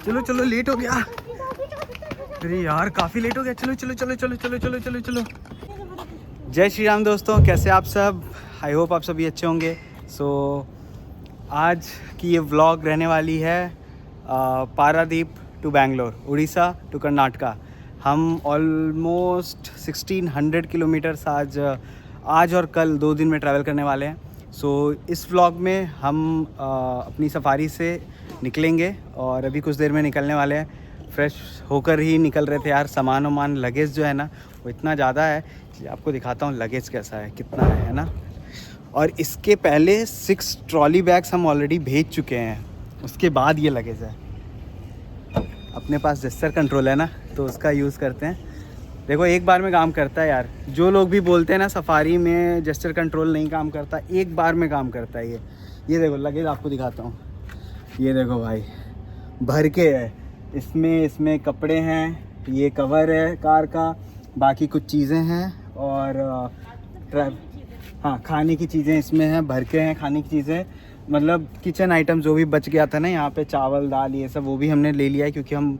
चलो चलो लेट हो गया। अरे यार काफ़ी लेट हो गया। चलो चलो चलो चलो चलो चलो चलो चलो। जय श्री राम दोस्तों, कैसे आप सब? आई होप आप सभी अच्छे होंगे। सो आज की ये व्लॉग रहने वाली है पारादीप टू बैंगलोर, उड़ीसा टू कर्नाटका। हम ऑलमोस्ट 1600 किलोमीटर्स आज और कल 2 दिन में ट्रैवल करने वाले हैं। सो इस व्लॉग में हम अपनी सफारी से निकलेंगे और अभी कुछ देर में निकलने वाले हैं। फ्रेश होकर ही निकल रहे थे यार। सामान लगेज जो है ना वो इतना ज़्यादा है कि आपको दिखाता हूँ लगेज कैसा है, कितना है ना। और इसके पहले 6 ट्रॉली बैग्स हम ऑलरेडी भेज चुके हैं, उसके बाद ये लगेज है। अपने पास जेस्चर कंट्रोल है ना तो उसका यूज़ करते हैं। देखो एक बार में काम करता है यार। जो लोग भी बोलते हैं ना सफारी में जेस्चर कंट्रोल नहीं काम करता, एक बार में काम करता है ये देखो लगेज आपको दिखाता हूँ। ये देखो भाई भर के है। इसमें कपड़े हैं, ये कवर है कार का, बाकी कुछ चीज़ें हैं और हाँ खाने की चीज़ें इसमें हैं, भर के हैं खाने की चीज़ें। मतलब किचन आइटम जो भी बच गया था ना यहाँ पे, चावल दाल ये सब, वो भी हमने ले लिया है क्योंकि हम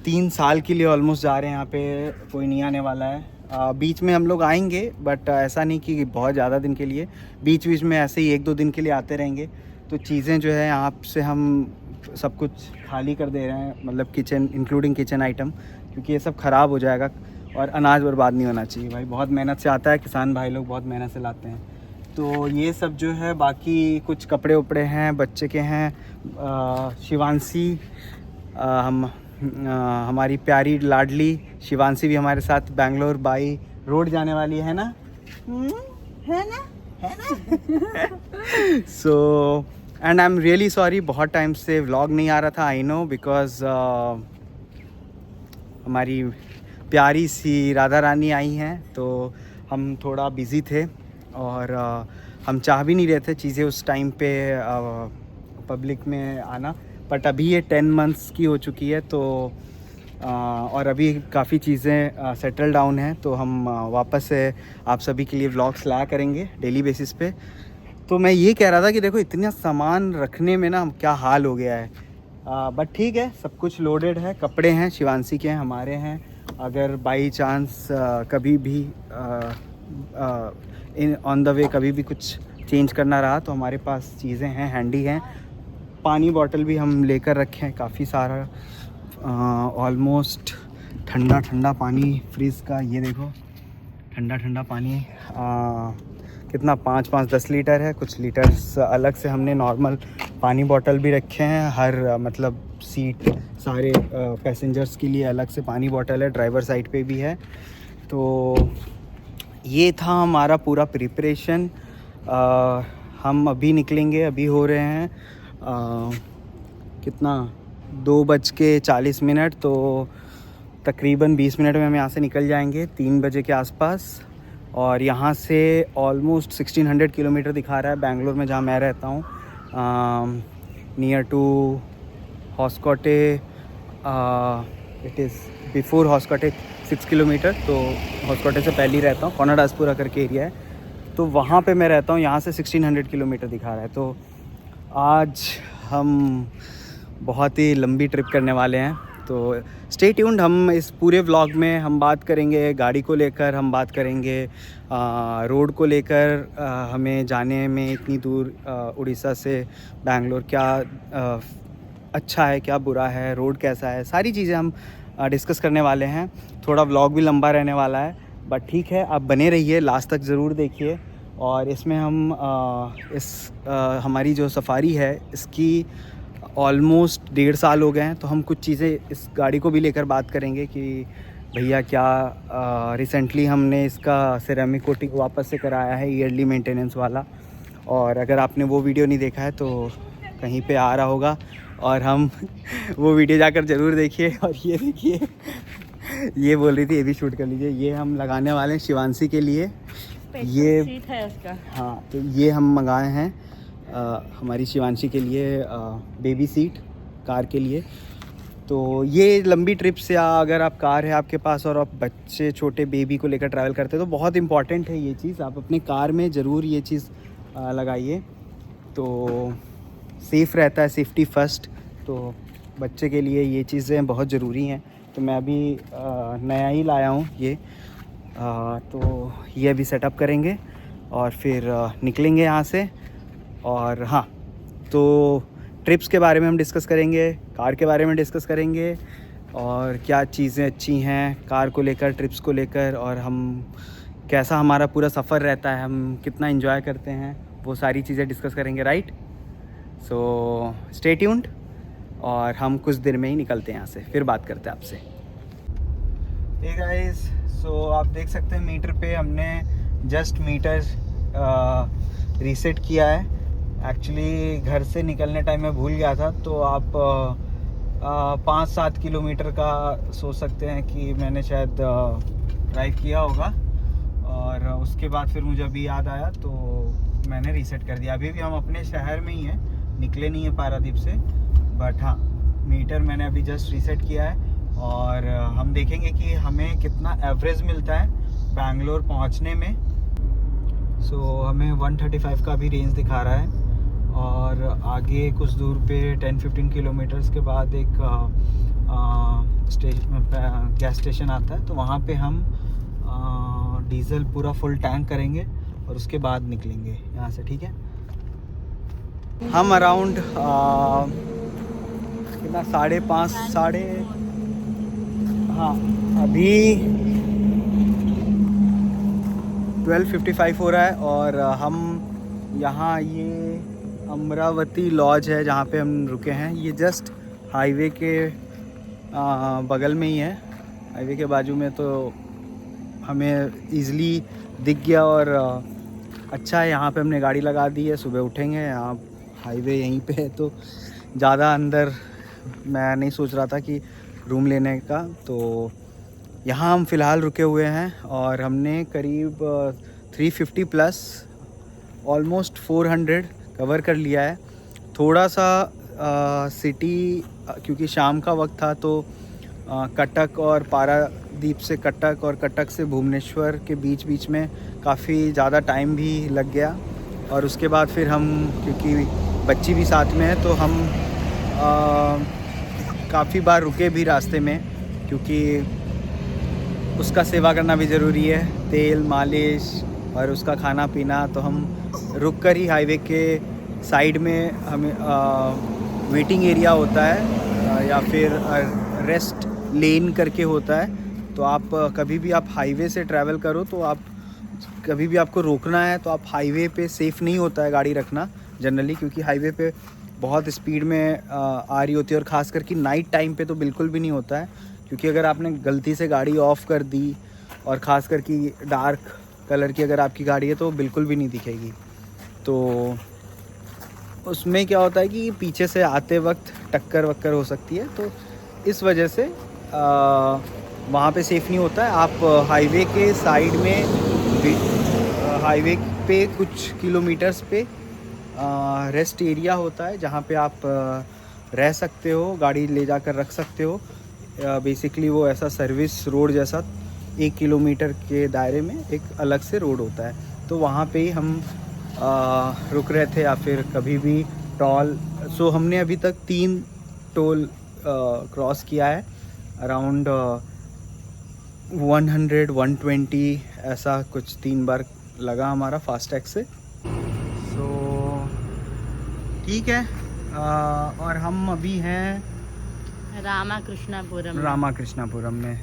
3 साल के लिए ऑलमोस्ट जा रहे हैं यहाँ पे। कोई नहीं आने वाला है। बीच में हम लोग आएंगे बट ऐसा नहीं कि बहुत ज़्यादा दिन के लिए, बीच में ऐसे ही 1-2 दिन के लिए आते रहेंगे। तो चीज़ें जो है यहाँ से हम सब कुछ खाली कर दे रहे हैं, मतलब किचन इंक्लूडिंग किचन आइटम, क्योंकि ये सब ख़राब हो जाएगा और अनाज बर्बाद नहीं होना चाहिए भाई। बहुत मेहनत से आता है, किसान भाई लोग बहुत मेहनत से लाते हैं। तो ये सब जो है, बाकी कुछ कपड़े उपड़े हैं बच्चे के हैं। शिवांशी हमारी प्यारी लाडली शिवांशी भी हमारे साथ बैंगलोर बाई रोड जाने वाली है ना, है ना so and I am really sorry, बहुत टाइम से व्लॉग नहीं आ रहा था। आई नो बिकॉज हमारी प्यारी सी राधा रानी आई हैं तो हम थोड़ा बिज़ी थे और हम चाह भी नहीं रहे थे चीज़ें उस टाइम पे पब्लिक में आना। बट अभी ये 10 मंथ्स की हो चुकी है तो और अभी काफ़ी चीज़ें सेटल डाउन हैं, तो हम वापस से आप सभी के लिए व्लॉग्स लाया करेंगे डेली बेसिस पे। तो मैं ये कह रहा था कि देखो इतना सामान रखने में ना क्या हाल हो गया है। बट ठीक है, सब कुछ लोडेड है। कपड़े हैं शिवांशी के हैं, हमारे हैं। अगर बाई चांस कभी भी इन ऑन द वे कभी भी कुछ चेंज करना रहा तो हमारे पास चीज़ें हैं, हैंडी हैं। पानी बॉटल भी हम लेकर रखे हैं काफ़ी सारा, ऑलमोस्ट ठंडा पानी फ्रीज़ का। ये देखो ठंडा पानी कितना 5-10 लीटर है। कुछ लीटर्स अलग से हमने नॉर्मल पानी बॉटल भी रखे हैं। हर मतलब सीट सारे पैसेंजर्स के लिए अलग से पानी बॉटल है, ड्राइवर साइड पे भी है। तो ये था हमारा पूरा प्रिपरेशन। हम अभी निकलेंगे, अभी हो रहे हैं कितना 2:40, तो तकरीबन 20 मिनट में हम यहाँ से निकल जाएंगे 3 बजे के आसपास। और यहाँ से ऑलमोस्ट 1600 किलोमीटर दिखा रहा है बैंगलोर में जहाँ मैं रहता हूँ, near to Hoskote. It is before Hoskote 6 kilometre, तो हॉस्कोटे से पहले ही रहता हूँ। कोनाडासपुरा करके एरिया है, तो वहाँ पे मैं रहता हूँ। यहाँ से 1600 किलोमीटर दिखा रहा है। तो आज हम बहुत ही लंबी ट्रिप करने वाले हैं, तो स्टे ट्यून्ड। हम इस पूरे व्लॉग में हम बात करेंगे गाड़ी को लेकर, हम बात करेंगे रोड को लेकर, हमें जाने में इतनी दूर उड़ीसा से बैंगलोर क्या अच्छा है क्या बुरा है, रोड कैसा है, सारी चीज़ें हम डिस्कस करने वाले हैं। थोड़ा व्लॉग भी लंबा रहने वाला है बट ठीक है, आप बने रहिए, लास्ट तक ज़रूर देखिए। और इसमें हम हमारी जो सफारी है इसकी ऑलमोस्ट 1.5 साल हो गए हैं, तो हम कुछ चीज़ें इस गाड़ी को भी लेकर बात करेंगे कि भैया क्या रिसेंटली हमने इसका सिरेमिक कोटिंग वापस से कराया है, ईयरली मेंटेनेंस वाला। और अगर आपने वो वीडियो नहीं देखा है तो कहीं पे आ रहा होगा और हम वो वीडियो जाकर ज़रूर देखिए। और ये देखिए ये बोल रही थी ये भी शूट कर लीजिए। ये हम लगाने वाले हैं शिवांशी के लिए, ये सीट है उसका। हाँ, तो ये हम मंगाए हैं हमारी शिवांशी के लिए, बेबी सीट कार के लिए। तो ये लंबी ट्रिप से अगर आप कार है आपके पास और आप बच्चे छोटे बेबी को लेकर ट्रैवल करते हैं तो बहुत इम्पॉर्टेंट है ये चीज़। आप अपने कार में ज़रूर ये चीज़ लगाइए तो सेफ़ रहता है, सेफ्टी फर्स्ट। तो बच्चे के लिए ये चीज़ें बहुत ज़रूरी हैं। तो मैं अभी नया ही लाया हूँ ये। तो ये अभी सेटअप करेंगे और फिर निकलेंगे यहाँ से। और हाँ, तो ट्रिप्स के बारे में हम डिस्कस करेंगे, कार के बारे में डिस्कस करेंगे और क्या चीज़ें अच्छी हैं कार को लेकर, ट्रिप्स को लेकर, और हम कैसा हमारा पूरा सफ़र रहता है, हम कितना एंजॉय करते हैं, वो सारी चीज़ें डिस्कस करेंगे, राइट। सो स्टे ट्यून्ड और हम कुछ देर में ही निकलते हैं यहाँ से, फिर बात करते हैं आपसे। हे गाइस, सो आप देख सकते हैं मीटर पे हमने जस्ट मीटर रीसेट किया है। एक्चुअली घर से निकलने टाइम में भूल गया था, तो आप 5-7 किलोमीटर का सोच सकते हैं कि मैंने शायद ड्राइव किया होगा। और उसके बाद फिर मुझे अभी याद आया तो मैंने रीसेट कर दिया। अभी भी हम अपने शहर में ही हैं, निकले नहीं हैं पारादीप से, बट हाँ मीटर मैंने अभी जस्ट रीसेट किया है। और हम देखेंगे कि हमें कितना एवरेज मिलता है बैंगलोर पहुंचने में। सो हमें 135 का भी रेंज दिखा रहा है। और आगे कुछ दूर पे 10-15 किलोमीटर्स के बाद एक गैस स्टेशन आता है, तो वहाँ पे हम डीज़ल पूरा फुल टैंक करेंगे और उसके बाद निकलेंगे यहाँ से, ठीक है। हम अराउंड कितना 5:30 हाँ अभी 12:55 हो रहा है। और हम यहाँ ये अमरावती लॉज है जहाँ पे हम रुके हैं, ये जस्ट हाईवे के बगल में ही है। हाईवे के बाजू में, तो हमें इजीली दिख गया और अच्छा है। यहाँ पे हमने गाड़ी लगा दी है, सुबह उठेंगे, यहाँ हाईवे यहीं पे है, तो ज़्यादा अंदर मैं नहीं सोच रहा था कि रूम लेने का। तो यहाँ हम फ़िलहाल रुके हुए हैं और हमने करीब 350 प्लस ऑलमोस्ट 400 कवर कर लिया है। थोड़ा सा सिटी, क्योंकि शाम का वक्त था, तो कटक और पारादीप से कटक और कटक से भुवनेश्वर के बीच में काफ़ी ज़्यादा टाइम भी लग गया। और उसके बाद फिर हम, क्योंकि बच्ची भी साथ में है, तो हम काफ़ी बार रुके भी रास्ते में, क्योंकि उसका सेवा करना भी ज़रूरी है, तेल मालिश और उसका खाना पीना। तो हम रुक कर ही हाईवे के साइड में हमें वेटिंग एरिया होता है या फिर रेस्ट लेन करके होता है। तो आप कभी भी आप हाईवे से ट्रैवल करो, तो आप कभी भी आपको रोकना है तो आप हाईवे पे सेफ़ नहीं होता है गाड़ी रखना जनरली, क्योंकि हाईवे पे बहुत स्पीड में आ रही होती है। और ख़ास करके नाइट टाइम पे तो बिल्कुल भी नहीं होता है, क्योंकि अगर आपने गलती से गाड़ी ऑफ़ कर दी और ख़ास करके डार्क कलर की अगर आपकी गाड़ी है तो बिल्कुल भी नहीं दिखेगी। तो उसमें क्या होता है कि पीछे से आते वक्त टक्कर वक्कर हो सकती है, तो इस वजह से वहाँ पे सेफ़ नहीं होता है। आप हाईवे के साइड में, हाईवे पे कुछ किलोमीटर्स पे रेस्ट एरिया होता है जहाँ पे आप रह सकते हो, गाड़ी ले जाकर रख सकते हो। बेसिकली वो ऐसा सर्विस रोड जैसा 1 किलोमीटर के दायरे में एक अलग से रोड होता है, तो वहाँ पे ही हम रुक रहे थे। या फिर कभी भी टोल, सो हमने अभी तक 3 टोल क्रॉस किया है, अराउंड 100-120 ऐसा कुछ 3 बार लगा हमारा फास्टैग से। सो ठीक है। और हम अभी हैं रामाकृष्णापुरम में।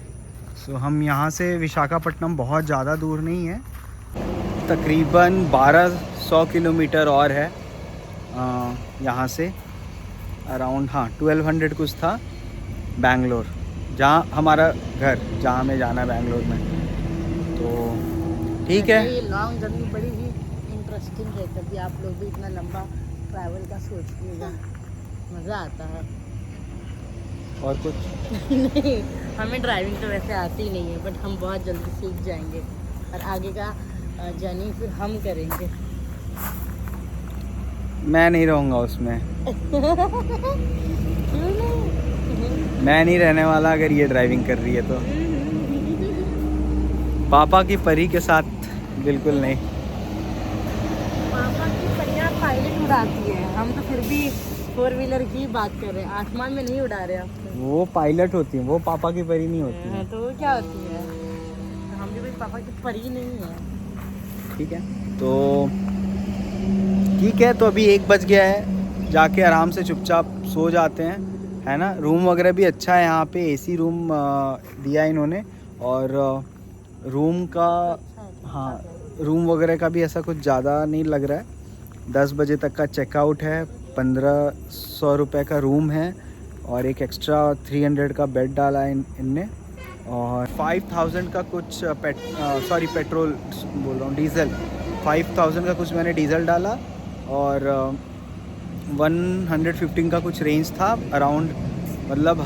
सो हम यहाँ से विशाखापट्टनम बहुत ज़्यादा दूर नहीं है, तकरीबन 1200 किलोमीटर और है यहाँ से अराउंड। हाँ 1200 कुछ था बैंगलोर, जहाँ हमारा घर, जहाँ हमें जाना है बैंगलोर में। तो ठीक है। ये लॉन्ग जर्नी बड़ी ही इंटरेस्टिंग है, कभी आप लोग भी इतना लंबा ट्रैवल का सोचिएगा, मज़ा आता है। और कुछ नहीं, हमें ड्राइविंग तो वैसे आती ही नहीं है, बट हम बहुत जल्दी सीख जाएंगे और आगे का जर्नी फिर हम करेंगे। मैं नहीं रहूँगा उसमें। क्यों नहीं? मैं नहीं रहने वाला अगर ये ड्राइविंग कर रही है तो। पापा की परी के साथ बिल्कुल नहीं। पापा की परियां पायलट उड़ाती है, हम तो फिर भी फोर व्हीलर की बात कर रहे हैं, आसमान में नहीं उड़ा रहे आप। वो पायलट होती है, वो पापा की परी नहीं होती है। तो वो क्या होती है? तो हम भी कोई पापा की परी नहीं है। ठीक है, तो ठीक है, तो अभी 1 बज गया है, जाके आराम से चुपचाप सो जाते हैं, है ना। रूम वगैरह भी अच्छा है यहाँ पे, एसी रूम दिया इन्होंने, और रूम का, हाँ, रूम वगैरह का भी ऐसा कुछ ज़्यादा नहीं लग रहा है। 10 बजे तक का चेकआउट है, 1500 रुपये का रूम है, और एक एक्स्ट्रा 300 का बेड डाला है इनने, और 5000 का कुछ पेट्रोल बोल रहा हूँ, डीज़ल 5000 का कुछ मैंने डीज़ल डाला, और 115 का कुछ रेंज था अराउंड, मतलब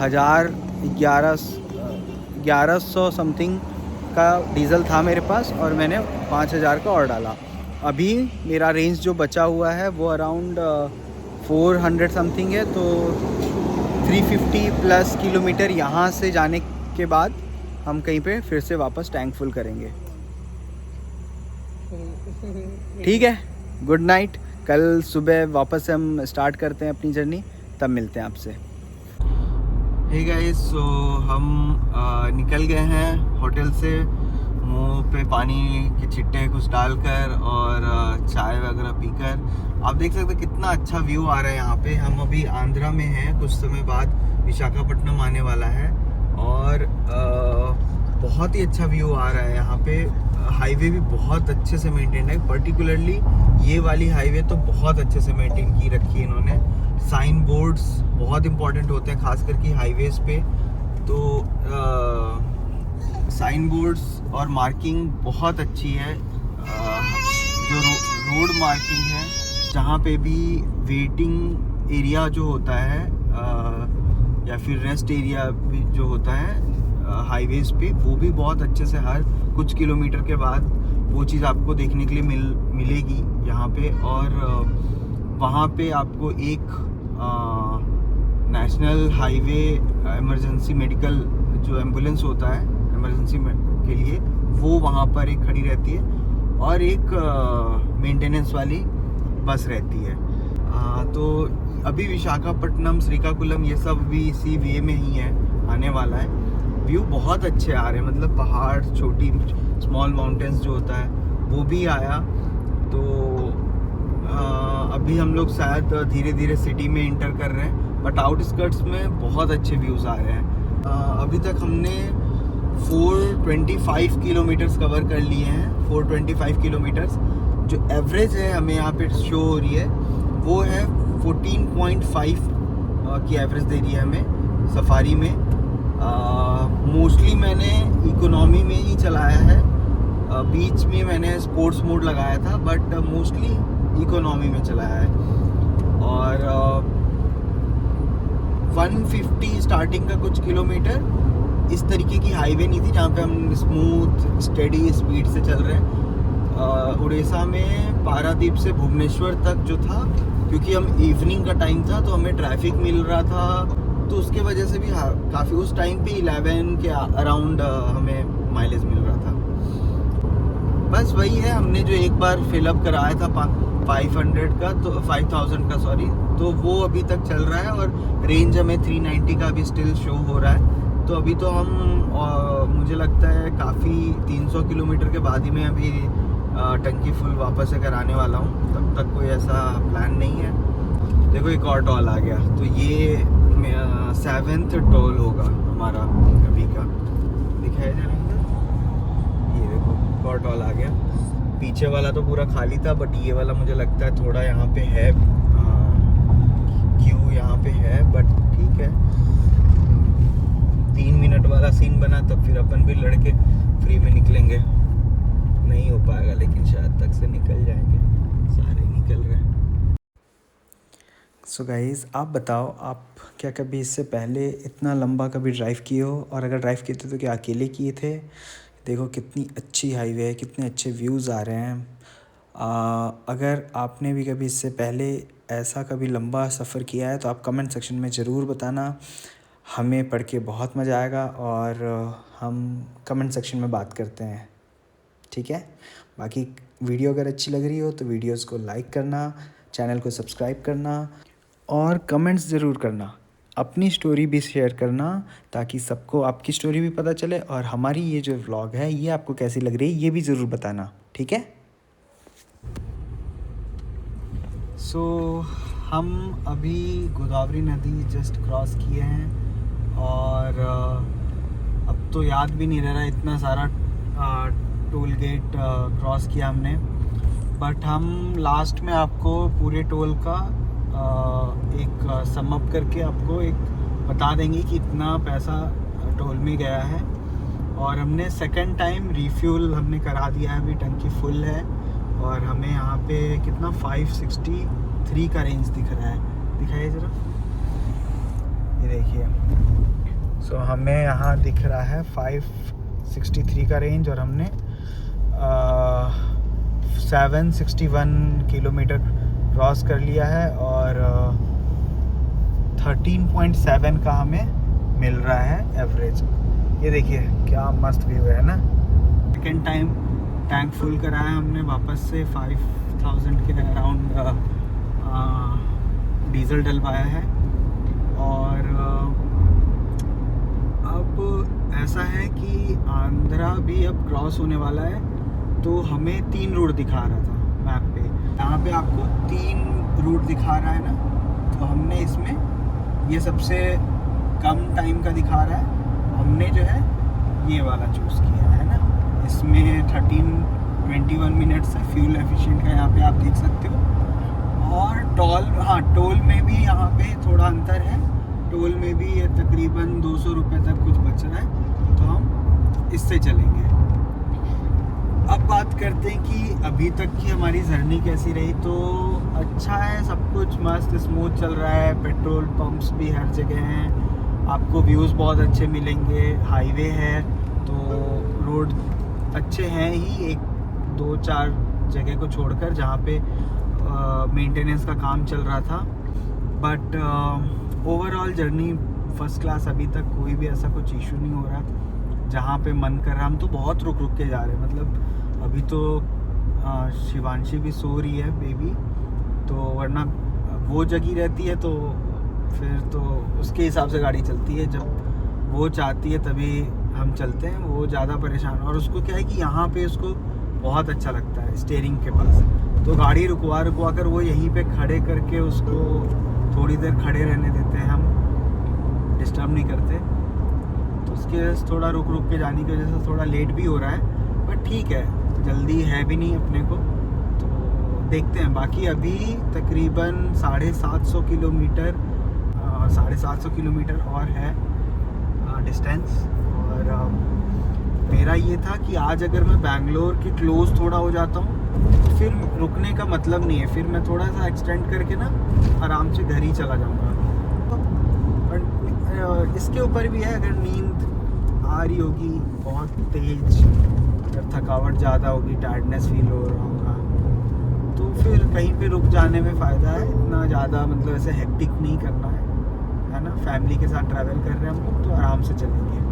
1100 समथिंग का डीज़ल था मेरे पास, और मैंने 5000 का और डाला। अभी मेरा रेंज जो बचा हुआ है वो अराउंड 400 समथिंग है, तो 350 प्लस किलोमीटर यहाँ से जाने के बाद हम कहीं पे फिर से वापस टैंक फुल करेंगे। ठीक है, गुड नाइट। कल सुबह वापस से हम स्टार्ट करते हैं अपनी जर्नी, तब मिलते हैं आपसे। हे गाइस, सो हम निकल गए हैं होटल से, मुंह पे पानी के छिट्टे कुछ डालकर और चाय वगैरह पीकर। आप देख सकते हैं कितना अच्छा व्यू आ रहा है यहाँ पे। हम अभी आंध्रा में हैं, कुछ समय बाद विशाखापट्टनम आने वाला है, और बहुत ही अच्छा व्यू आ रहा है यहाँ पे। हाईवे भी बहुत अच्छे से मेंटेन है, पर्टिकुलरली ये वाली हाईवे तो बहुत अच्छे से मेंटेन की रखी है इन्होंने। साइन बोर्ड्स बहुत इंपॉर्टेंट होते हैं, खास करके हाईवेज पे, तो साइन बोर्ड्स और मार्किंग बहुत अच्छी है। जो रोड मार्किंग है, जहाँ पे भी वेटिंग एरिया जो होता है या फिर रेस्ट एरिया भी जो होता है हाईवेज पे, वो भी बहुत अच्छे से हर कुछ किलोमीटर के बाद वो चीज़ आपको देखने के लिए मिलेगी यहाँ पे। और वहाँ पे आपको एक नेशनल हाईवे इमरजेंसी मेडिकल जो एम्बुलेंस होता है इमरजेंसी के लिए, वो वहाँ पर एक खड़ी रहती है, और एक मेंटेनेंस वाली बस रहती है। तो अभी विशाखापट्टनम, श्रीकाकुलम ये सब भी इसी वे में ही है, आने वाला है। व्यू बहुत अच्छे आ रहे हैं, मतलब पहाड़, छोटी स्मॉल माउंटेन्स जो होता है वो भी आया। तो अभी हम लोग शायद धीरे धीरे सिटी में इंटर कर रहे हैं, बट आउटस्कर्ट्स में बहुत अच्छे व्यूज़ आ रहे हैं। अभी तक हमने 425 किलोमीटर्स कवर कर लिए हैं। 425 किलोमीटर्स जो एवरेज है हमें यहाँ पे शो हो रही है, वो है 14.5 की एवरेज दे रही है हमें सफारी में। मोस्टली मैंने इकोनॉमी में ही चलाया है, बीच में मैंने स्पोर्ट्स मोड लगाया था, बट मोस्टली इकोनॉमी में चलाया है। और 150 स्टार्टिंग का कुछ किलोमीटर इस तरीके की हाईवे नहीं थी जहाँ पे हम स्मूथ स्टेडी स्पीड से चल रहे हैं। उड़ीसा में पारादीप से भुवनेश्वर तक जो था, क्योंकि हम इवनिंग का टाइम था तो हमें ट्रैफिक मिल रहा था, तो उसके वजह से भी काफ़ी उस टाइम पे 11 के अराउंड हमें माइलेज मिल रहा था। बस वही है, हमने जो एक बार फिलअप कराया था 500 का, तो 5000 का सॉरी, तो वो अभी तक चल रहा है, और रेंज हमें 390 का अभी स्टिल शो हो रहा है। तो अभी तो हम मुझे लगता है काफ़ी 300 किलोमीटर के बाद ही मैं अभी टंकी फुल वापस से कराने वाला हूँ, तब तक कोई ऐसा प्लान नहीं है। देखो एक और टॉल आ गया, तो ये 7th टोल होगा हमारा अभी का, दिखाया जा रहा है, ये देखो और टोल आ गया। पीछे वाला तो पूरा खाली था, बट ये वाला मुझे लगता है थोड़ा यहाँ पे है, क्यू यहाँ पे है, बट ठीक है। 3 मिनट वाला सीन बना, तब फिर अपन भी लड़के फ्री में निकलेंगे। नहीं हो पाएगा, लेकिन शायद तक से निकल जाएंगे, सारे निकल रहे हैं। सो गाइज़, आप बताओ, आप क्या कभी इससे पहले इतना लंबा कभी ड्राइव किए हो, और अगर ड्राइव किए थे तो क्या अकेले किए थे? देखो कितनी अच्छी हाईवे है, कितने अच्छे व्यूज़ आ रहे हैं। अगर आपने भी कभी इससे पहले ऐसा कभी लंबा सफ़र किया है तो आप कमेंट सेक्शन में ज़रूर बताना, हमें पढ़ के बहुत मज़ा आएगा, और हम कमेंट सेक्शन में बात करते हैं, ठीक है। बाकी वीडियो अगर अच्छी लग रही हो तो वीडियोस को लाइक करना, चैनल को सब्सक्राइब करना, और कमेंट्स ज़रूर करना, अपनी स्टोरी भी शेयर करना, ताकि सबको आपकी स्टोरी भी पता चले, और हमारी ये जो व्लॉग है ये आपको कैसी लग रही है ये भी ज़रूर बताना, ठीक है। सो हम अभी गोदावरी नदी जस्ट क्रॉस किए हैं, और अब तो याद भी नहीं रह रहा, इतना सारा टोल गेट क्रॉस किया हमने। बट हम लास्ट में आपको पूरे टोल का एक सम अप करके आपको एक बता देंगे कि इतना पैसा टोल में गया है। और हमने सेकंड टाइम रिफ्यूल हमने करा दिया है, अभी टंकी फुल है, और हमें यहाँ पे कितना 563 का रेंज दिख रहा है, दिखाइए ज़रा, ये देखिए। सो हमें यहाँ दिख रहा है 563 का रेंज, और हमने 761 किलोमीटर क्रॉस कर लिया है, और 13.7 का हमें मिल रहा है एवरेज। ये देखिए क्या मस्त व्यू है ना। सेकेंड टाइम टैंक फुल कराया हमने वापस से, 5000 के अराउंड डीजल डलवाया है। और अब ऐसा है कि आंध्रा भी अब क्रॉस होने वाला है, तो हमें 3 रूट दिखा रहा था मैप पे। यहाँ पे आपको 3 रूट दिखा रहा है ना, तो हमने इसमें ये सबसे कम टाइम का दिखा रहा है, हमने जो है ये वाला चूज़ किया है ना। इसमें 13-21 मिनट्स है, फ्यूल एफिशिएंट का यहाँ पे आप देख सकते हो। और टोल में भी यहाँ पे थोड़ा अंतर है, टोल में भी ये तकरीबन 200 रुपये तक कुछ बच रहा है, तो हम इससे चलेंगे। अब बात करते हैं कि अभी तक की हमारी जर्नी कैसी रही। तो अच्छा है, सब कुछ मस्त स्मूथ चल रहा है, पेट्रोल पंप्स भी हर जगह हैं, आपको व्यूज़ बहुत अच्छे मिलेंगे, हाईवे है तो रोड अच्छे हैं ही, 1-2-4 जगह को छोड़कर जहाँ पे मेंटेनेंस का काम चल रहा था। But overall journey first class, अभी तक कोई भी ऐसा कुछ इशू नहीं हो रहा। जहाँ पे मन कर रहा, हम तो बहुत रुक के जा रहे हैं, मतलब अभी तो शिवांशी भी सो रही है बेबी, तो वरना वो जगी रहती है तो फिर तो उसके हिसाब से गाड़ी चलती है, जब वो चाहती है तभी हम चलते हैं। वो ज़्यादा परेशान, और उसको क्या है कि यहाँ पे उसको बहुत अच्छा लगता है स्टीयरिंग के पास, तो गाड़ी रुकवा कर वो यहीं पे खड़े करके उसको थोड़ी देर खड़े रहने देते हैं, हम डिस्टर्ब नहीं करते। तो उसके वजह से थोड़ा रुक के जाने की वजह से थोड़ा लेट भी हो रहा है, बट ठीक है, जल्दी है भी नहीं अपने को, तो देखते हैं। बाकी अभी तकरीबन 750 किलोमीटर 750 किलोमीटर और है डिस्टेंस। और मेरा ये था कि आज अगर मैं बैंगलोर के क्लोज थोड़ा हो जाता हूँ तो फिर रुकने का मतलब नहीं है, फिर मैं थोड़ा सा एक्सटेंड करके ना आराम से घर ही चला जाऊँगा। तो इसके ऊपर भी है, अगर नींद आ रही होगी बहुत तेज, अगर थकावट ज़्यादा होगी, टायर्डनेस फील हो रहा होगा, तो फिर कहीं पे रुक जाने में फ़ायदा है। इतना ज़्यादा मतलब ऐसे हेक्टिक नहीं करना है ना। फैमिली के साथ ट्रैवल कर रहे हैं हम लोग, तो आराम से चलेंगे।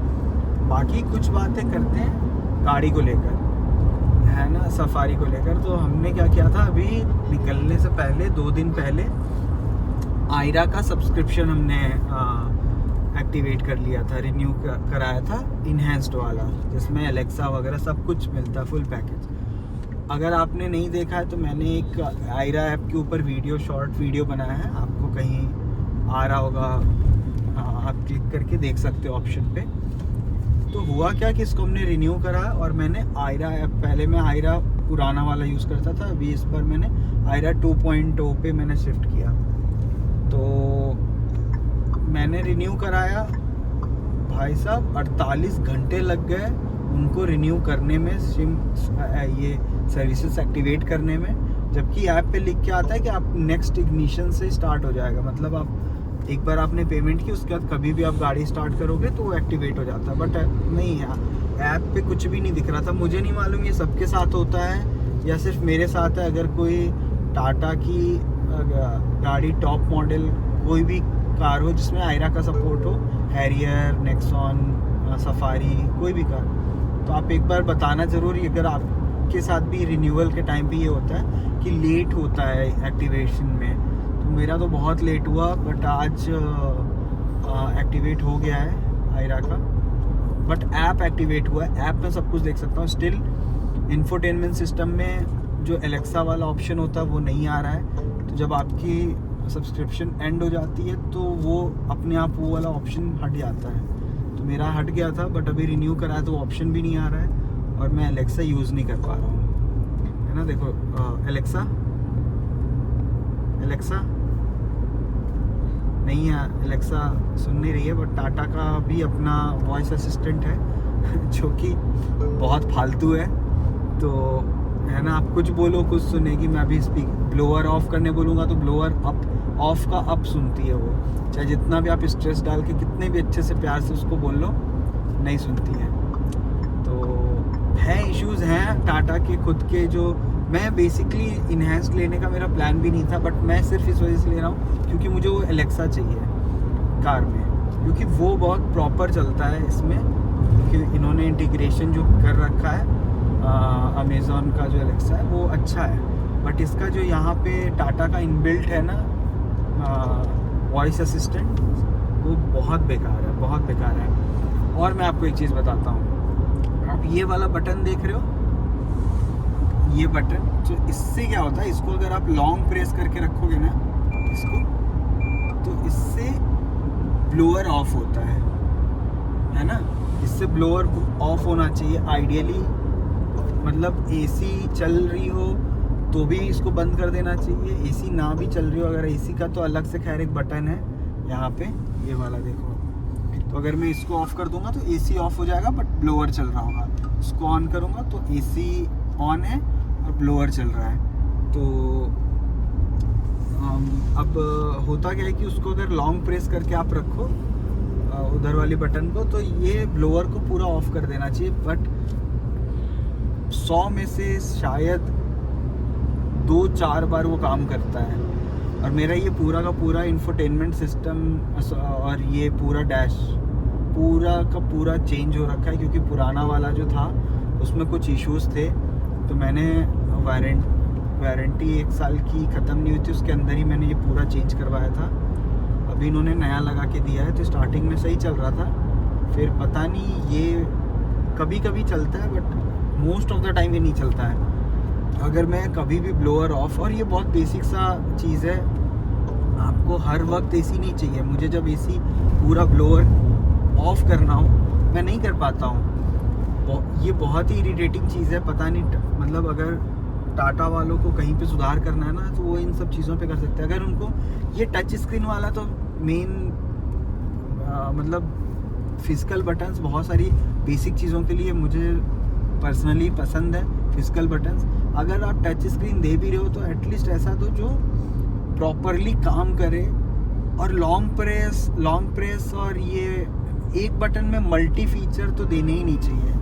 बाकी कुछ बातें करते हैं गाड़ी को लेकर, है ना, सफारी को लेकर। तो हमने क्या किया था, अभी निकलने से पहले 2 दिन पहले आयरा का सब्सक्रिप्शन हमने एक्टिवेट कर लिया था, रिन्यू कराया था, इन्हेंस्ड वाला, जिसमें एलेक्सा वगैरह सब कुछ मिलता है, फुल पैकेज। अगर आपने नहीं देखा है तो मैंने एक आयरा ऐप के ऊपर शॉर्ट वीडियो बनाया है, आपको कहीं आ रहा होगा, आप क्लिक करके देख सकते हो ऑप्शन पे। तो हुआ क्या कि इसको हमने रिन्यू करा, और मैंने आयरा ऐप, पहले मैं आयरा पुराना वाला यूज़ करता था, अभी इस पर मैंने आयरा 2.0 पे मैंने शिफ्ट किया। तो मैंने रिन्यू कराया, भाई साहब 48 घंटे लग गए उनको रिन्यू करने में, ये सर्विसेज एक्टिवेट करने में। जबकि ऐप पे लिख के आता है कि आप नेक्स्ट इग्निशन से स्टार्ट हो जाएगा, मतलब आप एक बार आपने पेमेंट की उसके बाद कभी भी आप गाड़ी स्टार्ट करोगे तो वो एक्टिवेट हो जाता है। बट नहीं है, ऐप पे कुछ भी नहीं दिख रहा था। मुझे नहीं मालूम ये सबके साथ होता है या सिर्फ मेरे साथ है। अगर कोई टाटा की गाड़ी टॉप मॉडल कोई भी कार हो जिसमें आयरा का सपोर्ट हो, हैरियर, नेक्सॉन, सफारी, कोई भी कार, तो आप एक बार बताना ज़रूर। अगर आपके साथ भी रिन्यूअल के टाइम पे ये होता है कि लेट होता है एक्टिवेशन में, तो मेरा तो बहुत लेट हुआ, बट आज एक्टिवेट हो गया है आयरा का, बट ऐप एक्टिवेट हुआ है। ऐप में सब कुछ देख सकता हूँ। स्टिल इंफोटेनमेंट सिस्टम में जो एलेक्सा वाला ऑप्शन होता है वो नहीं आ रहा है। तो जब आपकी सब्सक्रिप्शन एंड हो जाती है तो वो अपने आप वो वाला ऑप्शन हट जाता है। तो मेरा हट गया था, बट अभी रिन्यू कराया तो ऑप्शन भी नहीं आ रहा है और मैं एलेक्सा यूज़ नहीं कर पा रहा हूँ, है ना। देखो एलेक्सा नहीं है, एलेक्सा सुन नहीं रही है। बट टाटा का भी अपना वॉइस असिस्टेंट है जो कि बहुत फालतू है, तो है ना। आप कुछ बोलो कुछ सुनेगी। मैं अभी ब्लोअर ऑफ करने बोलूँगा तो ब्लोअर अप ऑफ का अप सुनती है वो, चाहे जितना भी आप स्ट्रेस डाल के कितने भी अच्छे से प्यार से उसको बोल लो, नहीं सुनती है। तो है इश्यूज़ हैं टाटा के खुद के। जो मैं बेसिकली इन्हेंस्ड लेने का मेरा प्लान भी नहीं था, बट मैं सिर्फ इस वजह से ले रहा हूँ क्योंकि मुझे वो एलेक्सा चाहिए कार में, क्योंकि वो बहुत प्रॉपर चलता है इसमें, क्योंकि इन्होंने इंटीग्रेशन जो कर रखा है अमेज़ॉन का जो एलेक्सा है वो अच्छा है। बट इसका जो यहाँ पे टाटा का इनबिल्ट है ना वॉइस असिस्टेंट, वो बहुत बेकार है, बहुत बेकार है। और मैं आपको एक चीज़ बताता हूँ, आप ये वाला बटन देख रहे हो, ये बटन, तो इससे क्या होता है, इसको अगर आप लॉन्ग प्रेस करके रखोगे ना इसको, तो इससे ब्लोअर ऑफ होता है ना। इससे ब्लोअर ऑफ होना चाहिए आइडियली, मतलब एसी चल रही हो तो भी इसको बंद कर देना चाहिए, एसी ना भी चल रही हो। अगर एसी का तो अलग से खैर एक बटन है यहाँ पे, ये वाला देखो, तो अगर मैं इसको ऑफ कर दूंगा तो एसी ऑफ हो जाएगा, बट ब्लोअर चल रहा होगा। इसको ऑन करूँगा तो एसी ऑन है और ब्लोअर चल रहा है। तो अब होता क्या है कि उसको अगर लॉन्ग प्रेस करके आप रखो उधर वाली बटन को, तो ये ब्लोअर को पूरा ऑफ कर देना चाहिए। बट 100 में से शायद 2-4 बार वो काम करता है। और मेरा ये पूरा का पूरा इंफोटेनमेंट सिस्टम और ये पूरा डैश पूरा का पूरा चेंज हो रखा है, क्योंकि पुराना वाला जो था उसमें कुछ इश्यूज़ थे। तो मैंने वारंटी 1 साल की ख़त्म नहीं हुई थी, उसके अंदर ही मैंने ये पूरा चेंज करवाया था। अभी इन्होंने नया लगा के दिया है, तो स्टार्टिंग में सही चल रहा था, फिर पता नहीं ये कभी कभी चलता है, but most of the time ये नहीं चलता है। अगर मैं कभी भी ब्लोअर ऑफ, और ये बहुत बेसिक सा चीज़ है, आपको हर वक्त एसी नहीं चाहिए। मुझे जब एसी पूरा ब्लोअर ऑफ करना हो मैं नहीं कर पाता हूँ। ये बहुत ही इरिटेटिंग चीज़ है, पता नहीं, मतलब अगर टाटा वालों को कहीं पे सुधार करना है ना, तो वो इन सब चीज़ों पे कर सकते हैं। अगर उनको ये टच स्क्रीन वाला, तो मेन मतलब फिजिकल बटन्स बहुत सारी बेसिक चीज़ों के लिए मुझे पर्सनली पसंद है फिजिकल बटन्स। अगर आप टच स्क्रीन दे भी रहे हो तो एटलीस्ट ऐसा दो जो प्रॉपरली काम करे। और लॉन्ग प्रेस और ये एक बटन में मल्टी फीचर तो देने ही नहीं चाहिए,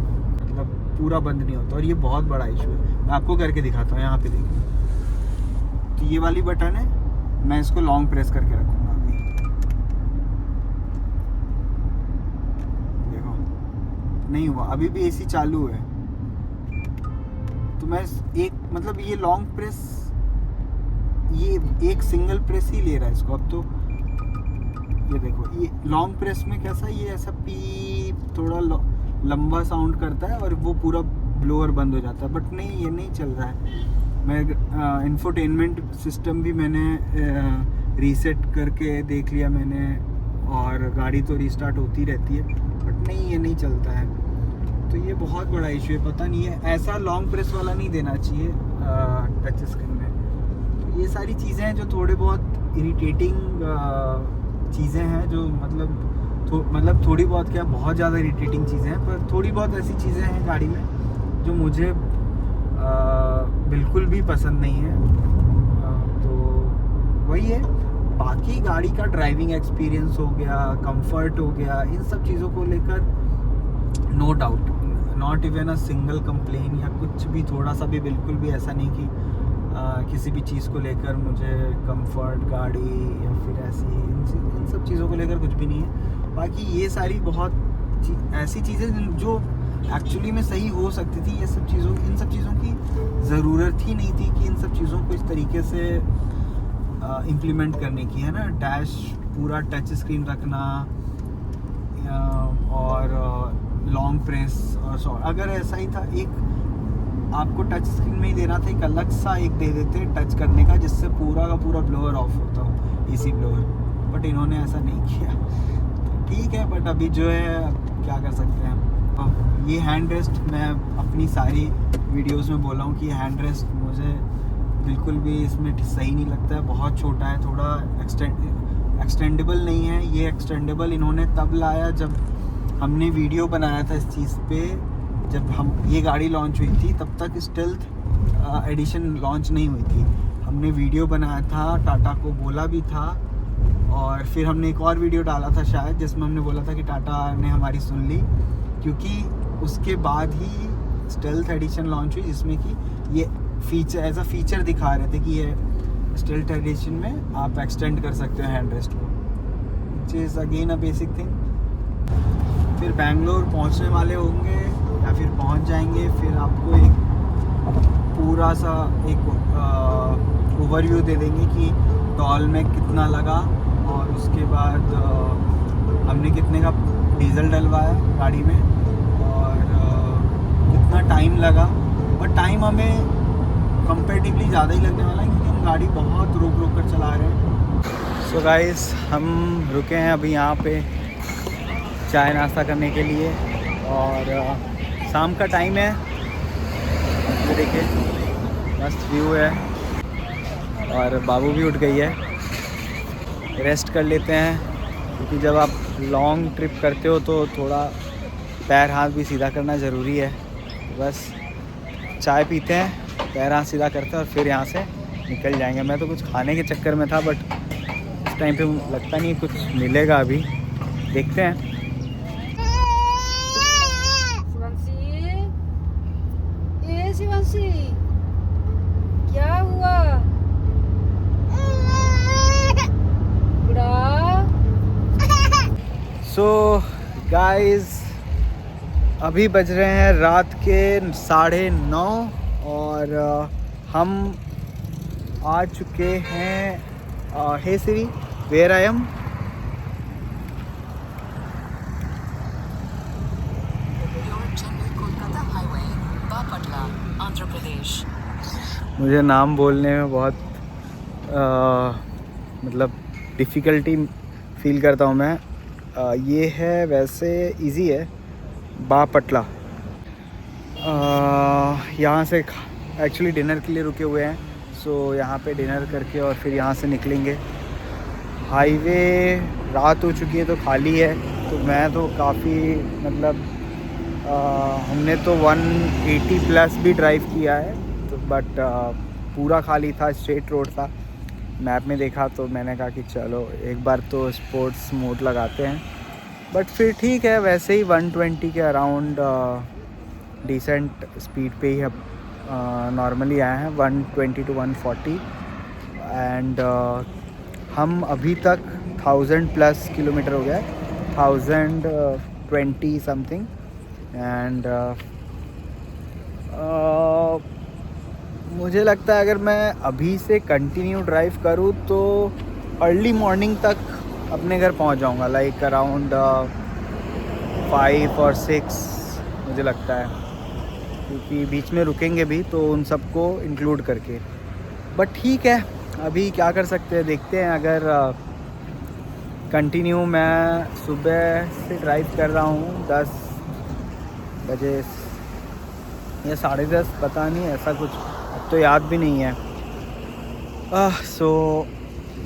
मतलब पूरा बंद नहीं होता। और ये बहुत बड़ा इशू है, मैं आपको करके दिखाता हूँ। यहाँ पे देखिए, तो ये वाली बटन है, मैं इसको लॉन्ग प्रेस करके रखूँगा। अभी देखो नहीं हुआ, अभी भी एसी चालू है। तो मैं एक, मतलब ये लॉन्ग प्रेस, ये एक सिंगल प्रेस ही ले रहा है इसको। अब तो ये देखो, ये लॉन्ग प्रेस में कैसा, ये ऐसा पीप थोड़ा लंबा साउंड करता है और वो पूरा ब्लोअर बंद हो जाता है। बट नहीं, ये नहीं चल रहा है। मैं इंफोटेनमेंट सिस्टम भी मैंने रीसेट करके देख लिया मैंने, और गाड़ी तो रीस्टार्ट होती रहती है, बट नहीं, ये नहीं चलता है। तो ये बहुत बड़ा इशू है, पता नहीं है, ऐसा लॉन्ग प्रेस वाला नहीं देना चाहिए टच स्क्रीन में। तो ये सारी चीज़ें हैं जो थोड़े बहुत इरिटेटिंग चीज़ें हैं, जो मतलब थोड़ी बहुत क्या, बहुत ज़्यादा इरिटेटिंग चीज़ें हैं, पर थोड़ी बहुत ऐसी चीज़ें हैं गाड़ी में जो मुझे बिल्कुल भी पसंद नहीं है। तो वही है। बाकी गाड़ी का ड्राइविंग एक्सपीरियंस हो गया, कंफर्ट हो गया, इन सब चीज़ों को लेकर no doubt, not even a single complain या कुछ भी, थोड़ा सा भी, बिल्कुल भी ऐसा नहीं कि किसी भी चीज़ को लेकर मुझे कंफर्ट गाड़ी या फिर ऐसी इन सब चीज़ों को लेकर कुछ भी नहीं है। बाकी ये सारी बहुत ऐसी चीज़ें जो एक्चुअली में सही हो सकती थी, ये सब चीज़ों, इन सब चीज़ों की ज़रूरत ही नहीं थी कि इन सब चीज़ों को इस तरीके से इम्प्लीमेंट करने की, है ना। डैश पूरा टच स्क्रीन रखना और लॉन्ग प्रेस और अगर ऐसा ही था, एक आपको टच स्क्रीन में ही देना था, एक अलग सा एक दे देते टच करने का जिससे पूरा का पूरा ब्लोअर ऑफ होता हो, एसी ब्लोअर, बट इन्होंने ऐसा नहीं किया। तो ठीक है, बट अभी जो है क्या कर सकते हैं। ये हैंड रेस्ट मैं अपनी सारी वीडियोस में बोला हूँ कि हैंड रेस्ट मुझे बिल्कुल भी इसमें सही नहीं लगता है, बहुत छोटा है, थोड़ा एक्सटेंडेबल नहीं है। ये एक्सटेंडेबल इन्होंने तब लाया जब हमने वीडियो बनाया था इस चीज़ पे, जब हम ये गाड़ी लॉन्च हुई थी, तब तक स्टेल्थ एडिशन लॉन्च नहीं हुई थी। हमने वीडियो बनाया था, टाटा को बोला भी था, और फिर हमने एक और वीडियो डाला था शायद जिसमें हमने बोला था कि टाटा ने हमारी सुन ली, क्योंकि उसके बाद ही स्टेल्थ एडिशन लॉन्च हुई जिसमें कि ये फीचर एज अ फीचर दिखा रहे थे कि ये स्टेल्थ एडिशन में आप एक्सटेंड कर सकते हो हैंड रेस्ट को, which is again a basic thing. फिर बैंगलोर पहुंचने वाले होंगे या फिर पहुंच जाएंगे, फिर आपको एक पूरा सा एक ओवरव्यू दे देंगे कि टॉल में कितना लगा, और उसके बाद हमने कितने का डीजल डलवाया गाड़ी में, और कितना टाइम लगा। पर टाइम हमें कंपेरेटिवली ज़्यादा ही लगने वाला है क्योंकि हम गाड़ी बहुत रोक रोक कर चला रहे हैं। सो गाइस, हम रुके हैं अभी यहाँ पे चाय नाश्ता करने के लिए, और शाम का टाइम है। ये देखिए मस्त व्यू है, और बाबू भी उठ गई है। रेस्ट कर लेते हैं क्योंकि जब आप लॉन्ग ट्रिप करते हो तो थोड़ा पैर हाथ भी सीधा करना ज़रूरी है। बस चाय पीते हैं, पैर हाथ सीधा करते हैं और फिर यहाँ से निकल जाएंगे। मैं तो कुछ खाने के चक्कर में था, बट इस टाइम पे लगता नहीं कुछ मिलेगा, अभी देखते हैं। शिवांशी, क्या हुआ? सो गाइस, अभी बज रहे हैं रात के 9:30 और हम आ चुके हैं हे सिरी, where I am. Andhra Pradesh. मुझे नाम बोलने में बहुत मतलब डिफ़िकल्टी फील करता हूँ मैं। ये है, वैसे इजी है, बापटला। यहाँ से एक्चुअली डिनर के लिए रुके हुए हैं, सो यहाँ पे डिनर करके और फिर यहाँ से निकलेंगे। हाईवे रात हो चुकी है तो खाली है, तो मैं तो काफ़ी मतलब हमने तो 180 प्लस भी ड्राइव किया है, तो बट पूरा खाली था, स्ट्रेट रोड था। मैप में देखा तो मैंने कहा कि चलो एक बार तो स्पोर्ट्स मोड लगाते हैं, बट फिर ठीक है, वैसे ही 120 के अराउंड डिसेंट स्पीड पे ही नॉर्मली आए हैं, 120 to 140। एंड हम अभी तक 1000 प्लस किलोमीटर हो गया, 1020 समथिंग। एंड मुझे लगता है अगर मैं अभी से कंटिन्यू ड्राइव करूँ तो अर्ली मॉर्निंग तक अपने घर पहुंच जाऊंगा, लाइक अराउंड 5 और 6 मुझे लगता है, क्योंकि बीच में रुकेंगे भी तो उन सबको इंक्लूड करके। बट ठीक है, अभी क्या कर सकते हैं, देखते हैं। अगर कंटिन्यू मैं सुबह से ड्राइव कर रहा हूँ 10 बजे या 10:30, पता नहीं, ऐसा कुछ अब तो याद भी नहीं है। सो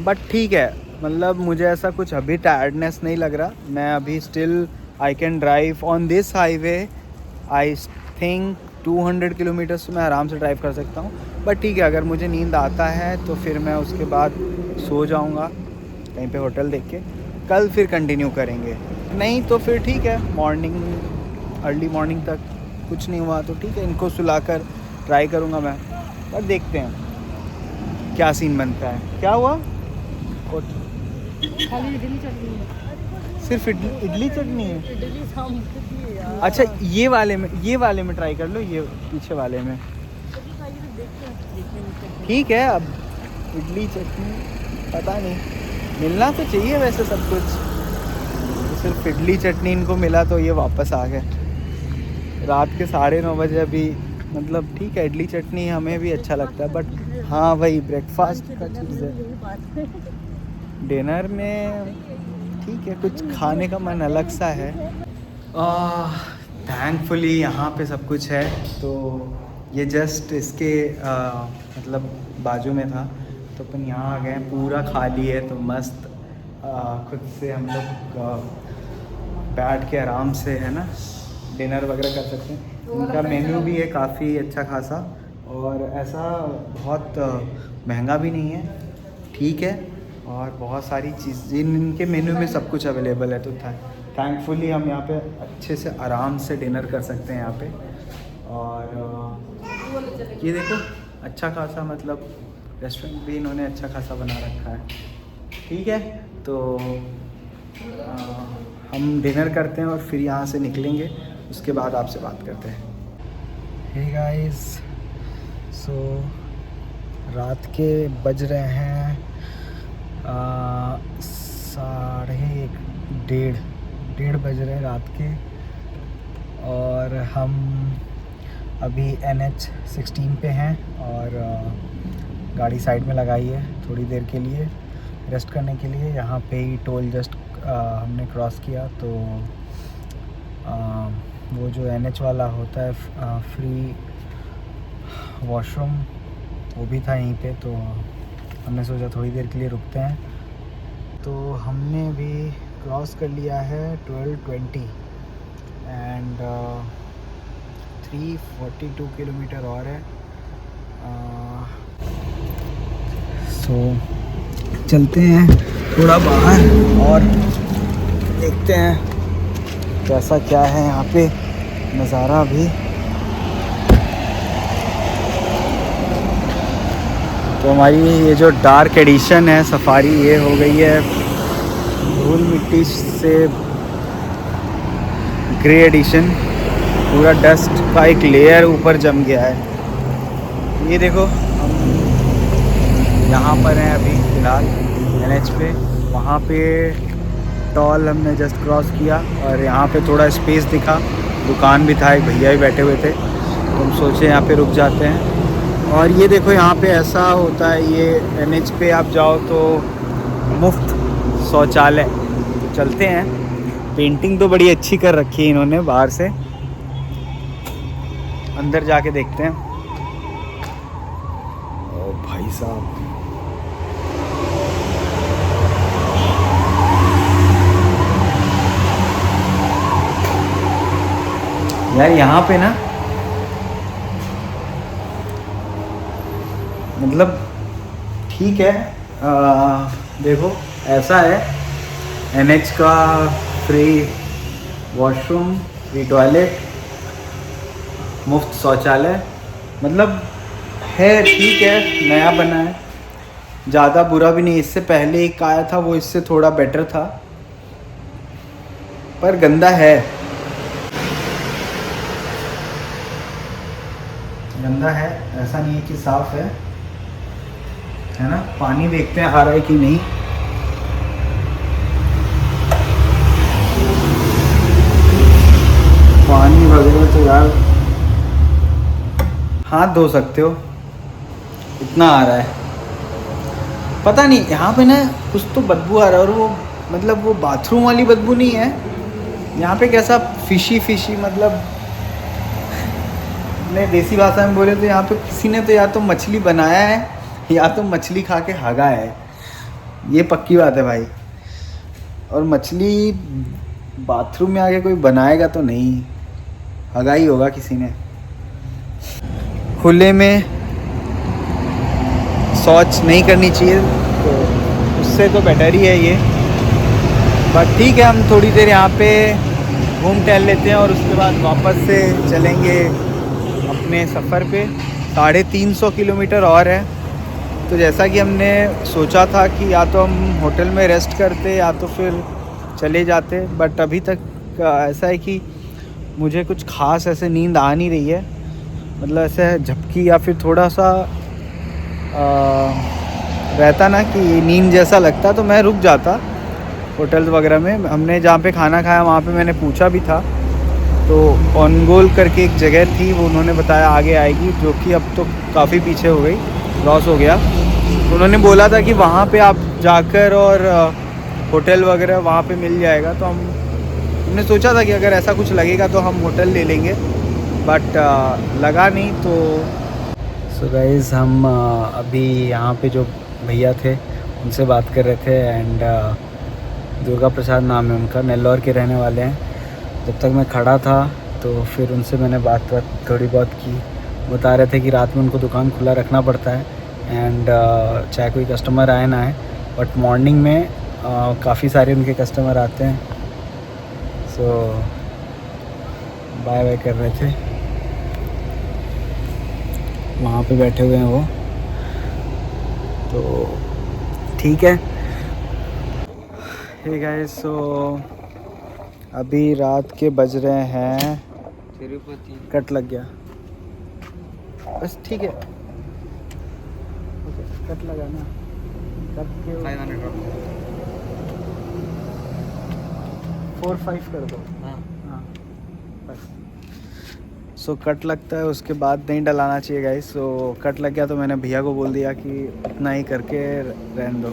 बट ठीक है, मतलब मुझे ऐसा कुछ अभी टायर्डनेस नहीं लग रहा। मैं अभी still I can drive on this highway, I think 200 kilometres मैं आराम से ड्राइव कर सकता हूँ। बट ठीक है, अगर मुझे नींद आता है तो फिर मैं उसके बाद सो जाऊँगा कहीं पे होटल देख के, कल फिर कंटिन्यू करेंगे। नहीं तो फिर ठीक है, मॉर्निंग अर्ली मॉर्निंग तक कुछ नहीं हुआ तो ठीक है, इनको सुलाकर ट्राई करूँगा मैं, पर देखते हैं क्या सीन बनता है। क्या हुआ? खाली इडली चटनी है। सिर्फ इडली चटनी है? इडली सांभर की है यार। अच्छा, ये वाले में ट्राई कर लो, ये पीछे वाले में। ठीक है, अब इडली चटनी पता नहीं, मिलना तो चाहिए वैसे सब कुछ। सिर्फ इडली चटनी इनको मिला तो ये वापस आ गए। रात के 9:30 बजे अभी, मतलब ठीक है इडली चटनी हमें भी अच्छा लगता है, बट हाँ वही ब्रेकफास्ट का चीज़ है। डिनर में ठीक है, कुछ खाने का मन अलग सा है। थैंकफुली यहाँ पे सब कुछ है। तो ये जस्ट इसके मतलब बाजू में था, तो अपन यहाँ आ गए। पूरा खाली है तो मस्त खुद से हम लोग बैठ के आराम से है ना डिनर वगैरह कर सकते हैं। उनका मेन्यू भी है काफ़ी अच्छा खासा, और ऐसा बहुत महंगा भी नहीं है, ठीक है। और बहुत सारी चीज़ इनके मेन्यू में सब कुछ अवेलेबल है। तो थैंकफुली हम यहाँ पे अच्छे से आराम से डिनर कर सकते हैं यहाँ पे। और ये देखो अच्छा खासा, मतलब रेस्टोरेंट भी इन्होंने अच्छा खासा बना रखा है, ठीक है। तो हम डिनर करते हैं और फिर यहाँ से निकलेंगे, उसके बाद आपसे बात करते हैं। हे गाइस, सो रात के बज रहे हैं 1:30 बज रहे हैं रात के, और हम अभी NH16 पे हैं और गाड़ी साइड में लगाई है थोड़ी देर के लिए रेस्ट करने के लिए। यहाँ पे ही टोल जस्ट हमने क्रॉस किया, तो वो जो NH वाला होता है फ्री वॉशरूम, वो भी था यहीं पे। तो हमने सोचा थोड़ी देर के लिए रुकते हैं। तो हमने भी क्रॉस कर लिया है 12:20 एंड 342 किलोमीटर और है। सो चलते हैं थोड़ा बाहर और देखते हैं कैसा क्या है यहाँ पे नज़ारा भी। तो हमारी ये जो डार्क एडिशन है सफारी, ये हो गई है धूल मिट्टी से ग्रे एडिशन। पूरा डस्ट का एक लेयर ऊपर जम गया है। ये देखो हम यहाँ पर हैं अभी फ़िलहाल NH पे। वहाँ पे टॉल हमने जस्ट क्रॉस किया और यहाँ पे थोड़ा स्पेस दिखा, दुकान भी था, एक भैया भी बैठे हुए थे, तो हम सोचे यहाँ पे रुक जाते हैं। और ये देखो यहाँ पे ऐसा होता है, ये NH पे आप जाओ तो मुफ्त शौचालय। तो चलते हैं, पेंटिंग तो बड़ी अच्छी कर रखी है इन्होंने बाहर से, अंदर जाके देखते हैं। ओ भाई साहब, यार यहाँ पे ना मतलब ठीक है। देखो ऐसा है, NH का फ्री वॉशरूम, फ्री टॉयलेट, मुफ्त शौचालय, मतलब है ठीक है, नया बना है, ज़्यादा बुरा भी नहीं। इससे पहले एक आया था वो इससे थोड़ा बेटर था, पर गंदा है, गंदा है, ऐसा नहीं है कि साफ़ है ना। पानी देखते हैं आ रहा है कि नहीं। पानी वगैरह तो यार हाथ धो सकते हो, इतना आ रहा है। पता नहीं यहाँ पे ना कुछ तो बदबू आ रहा है, और वो मतलब वो बाथरूम वाली बदबू नहीं है। यहाँ पे कैसा फिशी मतलब ने देसी भाषा में बोले तो यहाँ पे किसी ने तो या तो मछली बनाया है या तो मछली खा के हगा है, ये पक्की बात है भाई। और मछली बाथरूम में आके कोई बनाएगा तो नहीं, हगा ही होगा किसी ने। खुले में शौच नहीं करनी चाहिए, तो उससे तो बेटर ही है ये। बट ठीक है, हम थोड़ी देर यहाँ पे घूम टहल लेते हैं और उसके बाद वापस से चलेंगे अपने सफ़र पे। 350 किलोमीटर और है। तो जैसा कि हमने सोचा था कि या तो हम होटल में रेस्ट करते या तो फिर चले जाते, बट अभी तक ऐसा है कि मुझे कुछ ख़ास ऐसे नींद आ नहीं रही है, मतलब ऐसे झपकी या फिर थोड़ा सा रहता ना कि नींद जैसा लगता तो मैं रुक जाता होटल्स वगैरह में। हमने जहाँ पे खाना खाया वहाँ पे मैंने पूछा भी था, तो ऑनगोल करके एक जगह थी, वो उन्होंने बताया आगे आएगी, जो कि अब तो काफ़ी पीछे हो गई, लॉस हो गया। तो उन्होंने बोला था कि वहाँ पे आप जाकर और होटल वगैरह वहाँ पे मिल जाएगा। तो हमने सोचा था कि अगर ऐसा कुछ लगेगा तो हम होटल ले लेंगे, बट लगा नहीं। तो सो गाइज़ हम अभी यहाँ पे जो भैया थे उनसे बात कर रहे थे, एंड दुर्गा प्रसाद नाम है उनका, नेल्लौर के रहने वाले हैं। जब तक मैं खड़ा था तो फिर उनसे मैंने बात थोड़ी बहुत की। बता रहे थे कि रात में उनको दुकान खुला रखना पड़ता है, एंड चाहे कोई कस्टमर आए ना आए, बट मॉर्निंग में काफ़ी सारे उनके कस्टमर आते हैं। सो बाय बाय कर रहे थे, वहाँ पे बैठे हुए हैं वो। तो ठीक है। हे गाइस, सो अभी रात के बज रहे हैं, तिरुपति कट लग गया बस, ठीक है ओके, कट लगा ना, कट के 4-5 कर दो। हाँ बस। सो कट लगता है, उसके बाद नहीं डलाना चाहिए गाइस। सो कट लग गया तो मैंने भैया को बोल दिया कि इतना ही करके रहने दो।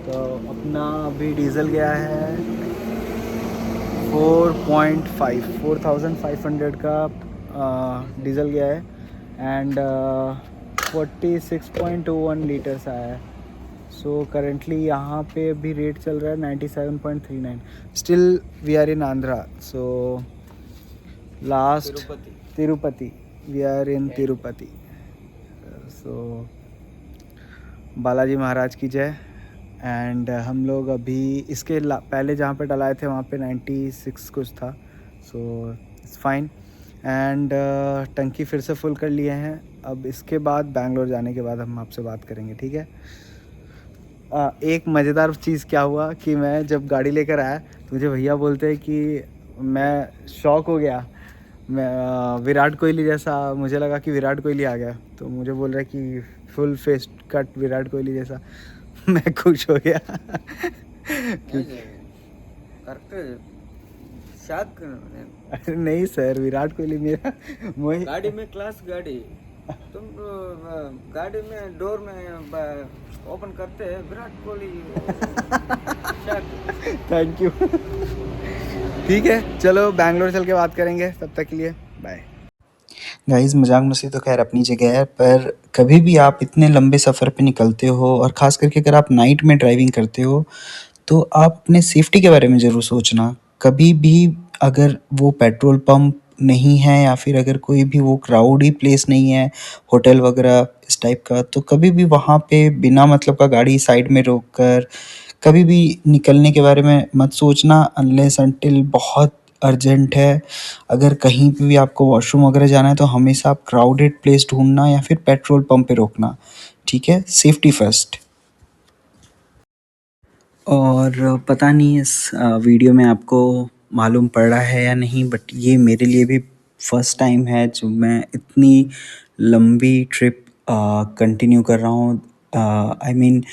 तो अपना अभी डीज़ल गया है 4,500 का डीज़ल गया है, एंड 46.21 लीटर्स आया है। सो करेंटली यहाँ पे अभी रेट चल रहा है 97.39। Still we are in Andhra. So last Tirupati, we are in Tirupati. So Balaji Maharaj की जय। एंड हम लोग अभी इसके पहले जहाँ पे डलाए थे वहाँ पे 96 कुछ था। So it's fine. एंड टंकी फिर से फुल कर लिए हैं। अब इसके बाद बैंगलोर जाने के बाद हम आपसे बात करेंगे, ठीक है। एक मज़ेदार चीज़ क्या हुआ कि मैं जब गाड़ी लेकर आया तो मुझे भैया बोलते हैं कि मैं शॉक हो गया। मैं विराट कोहली जैसा, मुझे लगा कि विराट कोहली आ गया, तो मुझे बोल रहा है कि full face cut Virat Kohli जैसा। मैं खुश हो गया अरे नहीं सर, विराट कोहली मेरा गाड़ी में क्लास गाड़ी, तुम गाड़ी में डोर में ओपन करते हैं विराट कोहली। थैंक यू ठीक है, चलो बैंगलोर चल के बात करेंगे, तब तक के लिए बाय। गाइस, मजाक मस्ती तो खैर अपनी जगह है, पर कभी भी आप इतने लंबे सफ़र पे निकलते हो और ख़ास करके अगर आप नाइट में ड्राइविंग करते हो तो आप अपने सेफ्टी के बारे में ज़रूर सोचना। कभी भी अगर वो पेट्रोल पंप नहीं है या फिर अगर कोई भी वो क्राउडी प्लेस नहीं है, होटल वगैरह इस टाइप का, तो कभी भी वहाँ पे बिना मतलब का गाड़ी साइड में रोक कर कभी भी निकलने के बारे में मत सोचना, अनलेस अंटिल बहुत अर्जेंट है। अगर कहीं पे भी आपको वॉशरूम वगैरह जाना है तो हमेशा आप क्राउडेड प्लेस ढूंढना या फिर पेट्रोल पंप पे रोकना, ठीक है। Safety first. और पता नहीं इस वीडियो में आपको मालूम पड़ रहा है या नहीं, बट ये मेरे लिए भी फर्स्ट टाइम है जो मैं इतनी लंबी ट्रिप कंटिन्यू कर रहा हूँ। आई मीन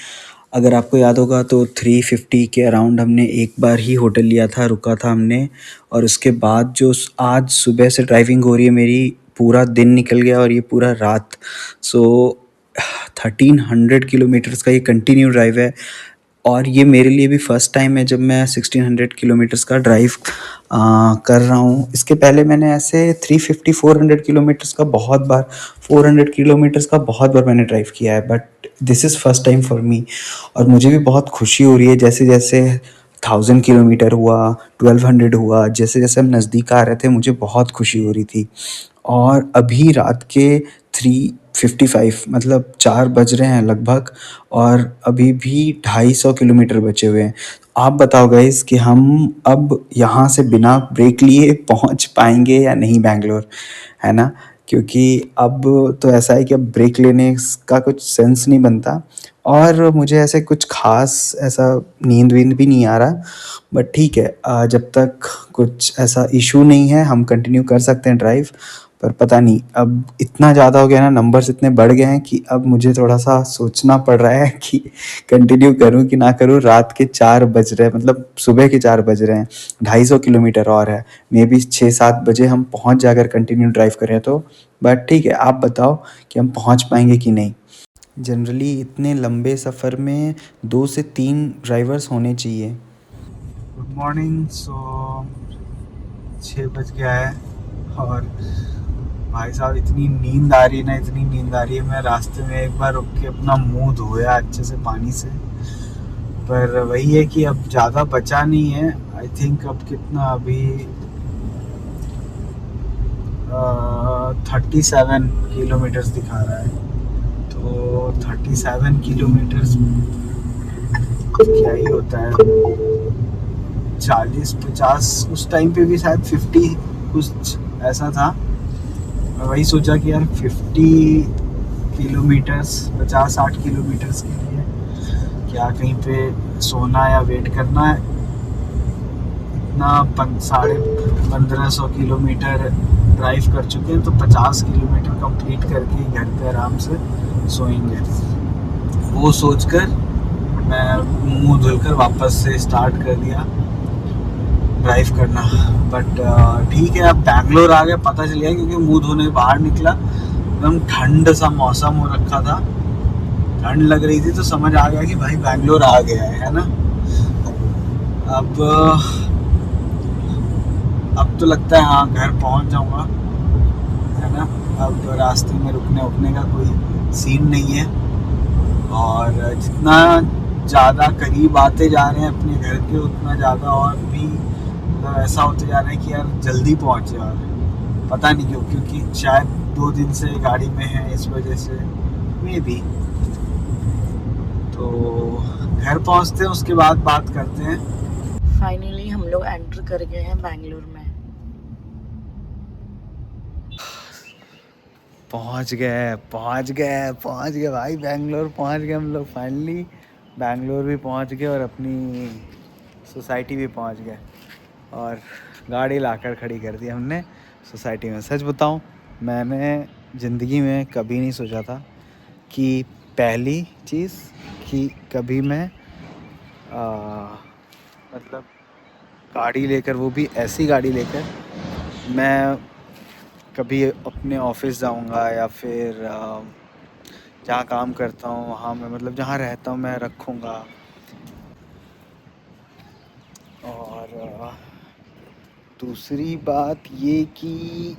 अगर आपको याद होगा तो 350 के अराउंड हमने एक बार ही होटल लिया था, रुका था हमने, और उसके बाद जो आज सुबह से ड्राइविंग हो रही है मेरी, पूरा दिन निकल गया और ये पूरा रात। सो 1300 किलोमीटर्स का ये कंटिन्यू ड्राइव है, और ये मेरे लिए भी फ़र्स्ट टाइम है जब मैं 1600 किलोमीटर्स का ड्राइव कर रहा हूँ। इसके पहले मैंने ऐसे 350-400 किलोमीटर्स का बहुत बार, 400 किलोमीटर्स का बहुत बार मैंने ड्राइव किया है, but this is first time for me. और मुझे भी बहुत खुशी हो रही है, जैसे जैसे 1000 किलोमीटर हुआ, 1200 हुआ, जैसे जैसे हम नज़दीक आ रहे थे मुझे बहुत खुशी हो रही थी। और अभी रात के 3:55 मतलब 4 बज रहे हैं लगभग, और अभी भी 250 किलोमीटर बचे हुए हैं। आप बताओ गाइस कि हम अब यहाँ से बिना ब्रेक लिए पहुँच पाएंगे या नहीं बैंगलोर, है ना। क्योंकि अब तो ऐसा है कि अब ब्रेक लेने का कुछ सेंस नहीं बनता, और मुझे ऐसे कुछ ख़ास ऐसा नींद वींद भी नहीं आ रहा, बट ठीक है, जब तक कुछ ऐसा इशू नहीं है हम कंटिन्यू कर सकते हैं ड्राइव। पर पता नहीं अब इतना ज़्यादा हो गया ना, नंबर्स इतने बढ़ गए हैं कि अब मुझे थोड़ा सा सोचना पड़ रहा है कि कंटिन्यू करूं कि ना करूं। रात के 4 बज रहे हैं, मतलब सुबह के 4 बज रहे हैं, 250 किलोमीटर और है, मे बी 6-7 बजे हम पहुंच जाकर कंटिन्यू ड्राइव करें तो। बट ठीक है, आप बताओ कि हम पहुंच पाएंगे कि नहीं। जनरली इतने लंबे सफ़र में 2 से 3 ड्राइवर्स होने चाहिए। Good morning. सो 6 बज गया है और भाई साहब इतनी नींद आ रही है ना, इतनी नींद आ रही है। मैं रास्ते में एक बार रुक के अपना मुंह धोया अच्छे से पानी से, पर वही है कि अब ज़्यादा बचा नहीं है। आई थिंक अब कितना अभी 37 किलोमीटर्स दिखा रहा है। तो 37 किलोमीटर्स क्या ही होता है, 40-50, उस टाइम पे भी शायद 50 कुछ ऐसा था। मैं वही सोचा कि यार 50 किलोमीटर्स, 50-60 किलोमीटर्स के लिए क्या कहीं पे सोना या वेट करना है। इतना 1500 किलोमीटर ड्राइव कर चुके हैं, तो 50 किलोमीटर कंप्लीट करके घर पे आराम से सोएंगे। वो सोचकर मैं मुंह धुलकर वापस से स्टार्ट कर दिया ड्राइव करना। बट ठीक है, अब बैंगलोर आ गए पता चल गया, क्योंकि मुंह धोने बाहर निकला एकदम ठंड सा मौसम हो रखा था, ठंड लग रही थी, तो समझ आ गया कि भाई बैंगलोर आ गया है ना। अब तो लगता है हाँ घर पहुंच जाऊंगा, है ना। अब रास्ते में रुकने उकने का कोई सीन नहीं है, और जितना ज़्यादा करीब आते जा रहे हैं अपने घर के, उतना ज़्यादा और भी मतलब ऐसा होते जा रहा है कि यार जल्दी पहुँचे। और पता नहीं क्यों, क्योंकि शायद 2 दिन से गाड़ी में है, इस वजह से मे बी। तो घर पहुँचते हैं, उसके बाद बात करते हैं। फाइनली हम लोग एंटर कर गए हैं बैंगलोर में। पहुंच गए भाई, बैंगलोर पहुंच गए हम लोग फाइनली। बैंगलोर भी पहुंच गए और अपनी सोसाइटी भी पहुंच गए, और गाड़ी लाकर खड़ी कर दी हमने सोसाइटी में। सच बताऊं, मैंने ज़िंदगी में कभी नहीं सोचा था कि पहली चीज़ कि कभी मैं मतलब गाड़ी लेकर, वो भी ऐसी गाड़ी लेकर, मैं कभी अपने ऑफिस जाऊंगा या फिर जहाँ काम करता हूँ वहाँ मैं, मतलब जहाँ रहता हूँ मैं रखूँगा। और दूसरी बात ये कि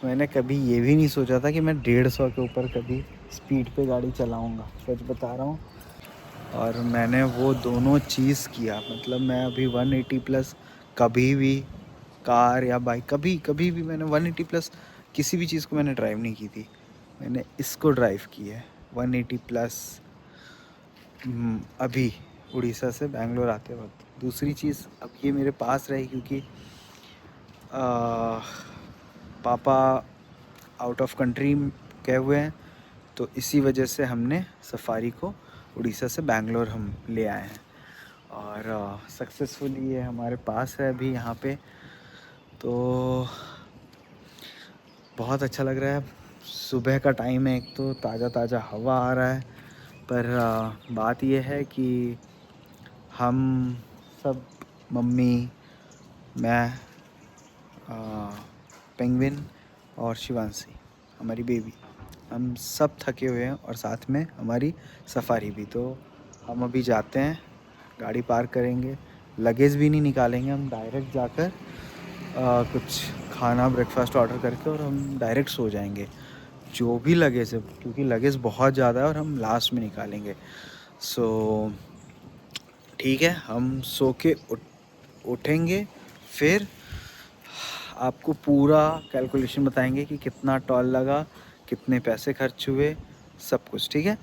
मैंने कभी ये भी नहीं सोचा था कि मैं 150 के ऊपर कभी स्पीड पे गाड़ी चलाऊँगा, सच बता रहा हूँ। और मैंने वो दोनों चीज़ किया, मतलब मैं अभी 180 प्लस कभी भी कार या बाइक, कभी भी मैंने 180 प्लस किसी भी चीज़ को मैंने ड्राइव नहीं की थी। मैंने इसको ड्राइव की है 180 प्लस अभी उड़ीसा से बैंगलोर आते वक्त। दूसरी चीज़, अब ये मेरे पास रही क्योंकि पापा आउट ऑफ कंट्री गए हुए हैं, तो इसी वजह से हमने सफारी को उड़ीसा से बैंगलोर हम ले आए हैं, और सक्सेसफुली ये हमारे पास है अभी यहाँ पे। तो बहुत अच्छा लग रहा है। सुबह का टाइम है, एक तो ताज़ा ताज़ा हवा आ रहा है, पर बात यह है कि हम सब, मम्मी, मैं, पेंगुइन और शिवांशी हमारी बेबी, हम सब थके हुए हैं, और साथ में हमारी सफारी भी। तो हम अभी जाते हैं, गाड़ी पार्क करेंगे, लगेज भी नहीं निकालेंगे, हम डायरेक्ट जाकर कुछ खाना ब्रेकफास्ट ऑर्डर करके और हम डायरेक्ट सो जाएंगे। जो भी लगेज है, क्योंकि लगेज बहुत ज़्यादा है, और हम लास्ट में निकालेंगे। सो ठीक है, हम सो के उठेंगे, फिर आपको पूरा कैलकुलेशन बताएंगे कि कितना टोल लगा, कितने पैसे खर्च हुए, सब कुछ। ठीक है,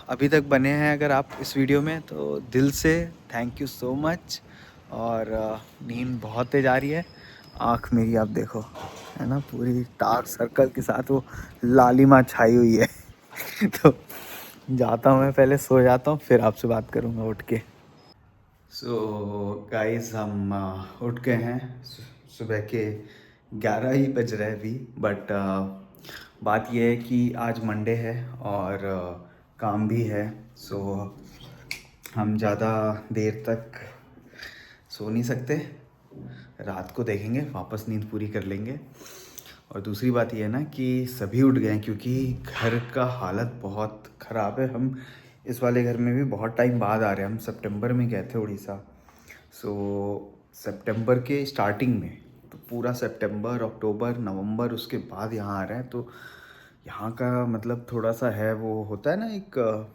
अभी तक बने हैं अगर आप इस वीडियो में, तो दिल से थैंक यू सो मच। और नींद बहुत तेज आ रही है, आँख मेरी आप देखो, है ना, पूरी डार्क सर्कल के साथ वो लालिमा छाई हुई है। तो जाता हूँ मैं, पहले सो जाता हूँ, फिर आपसे बात करूँगा उठ के। सो गाइस, हम उठ गए हैं, सुबह के 11 ही बज रहे हैं अभी, बट बात यह है कि आज मंडे है और काम भी है, सो हम ज़्यादा देर तक सो नहीं सकते, रात को देखेंगे, वापस नींद पूरी कर लेंगे। और दूसरी बात यह है ना कि सभी उठ गए हैं क्योंकि घर का हालत बहुत ख़राब है। हम इस वाले घर में भी बहुत टाइम बाद आ रहे हैं, हम सितंबर में गए थे उड़ीसा, सो सितंबर के स्टार्टिंग में, तो पूरा सितंबर, अक्टूबर, नवंबर, उसके बाद यहाँ आ रहे हैं। तो यहाँ का मतलब थोड़ा सा है, वो होता है ना एक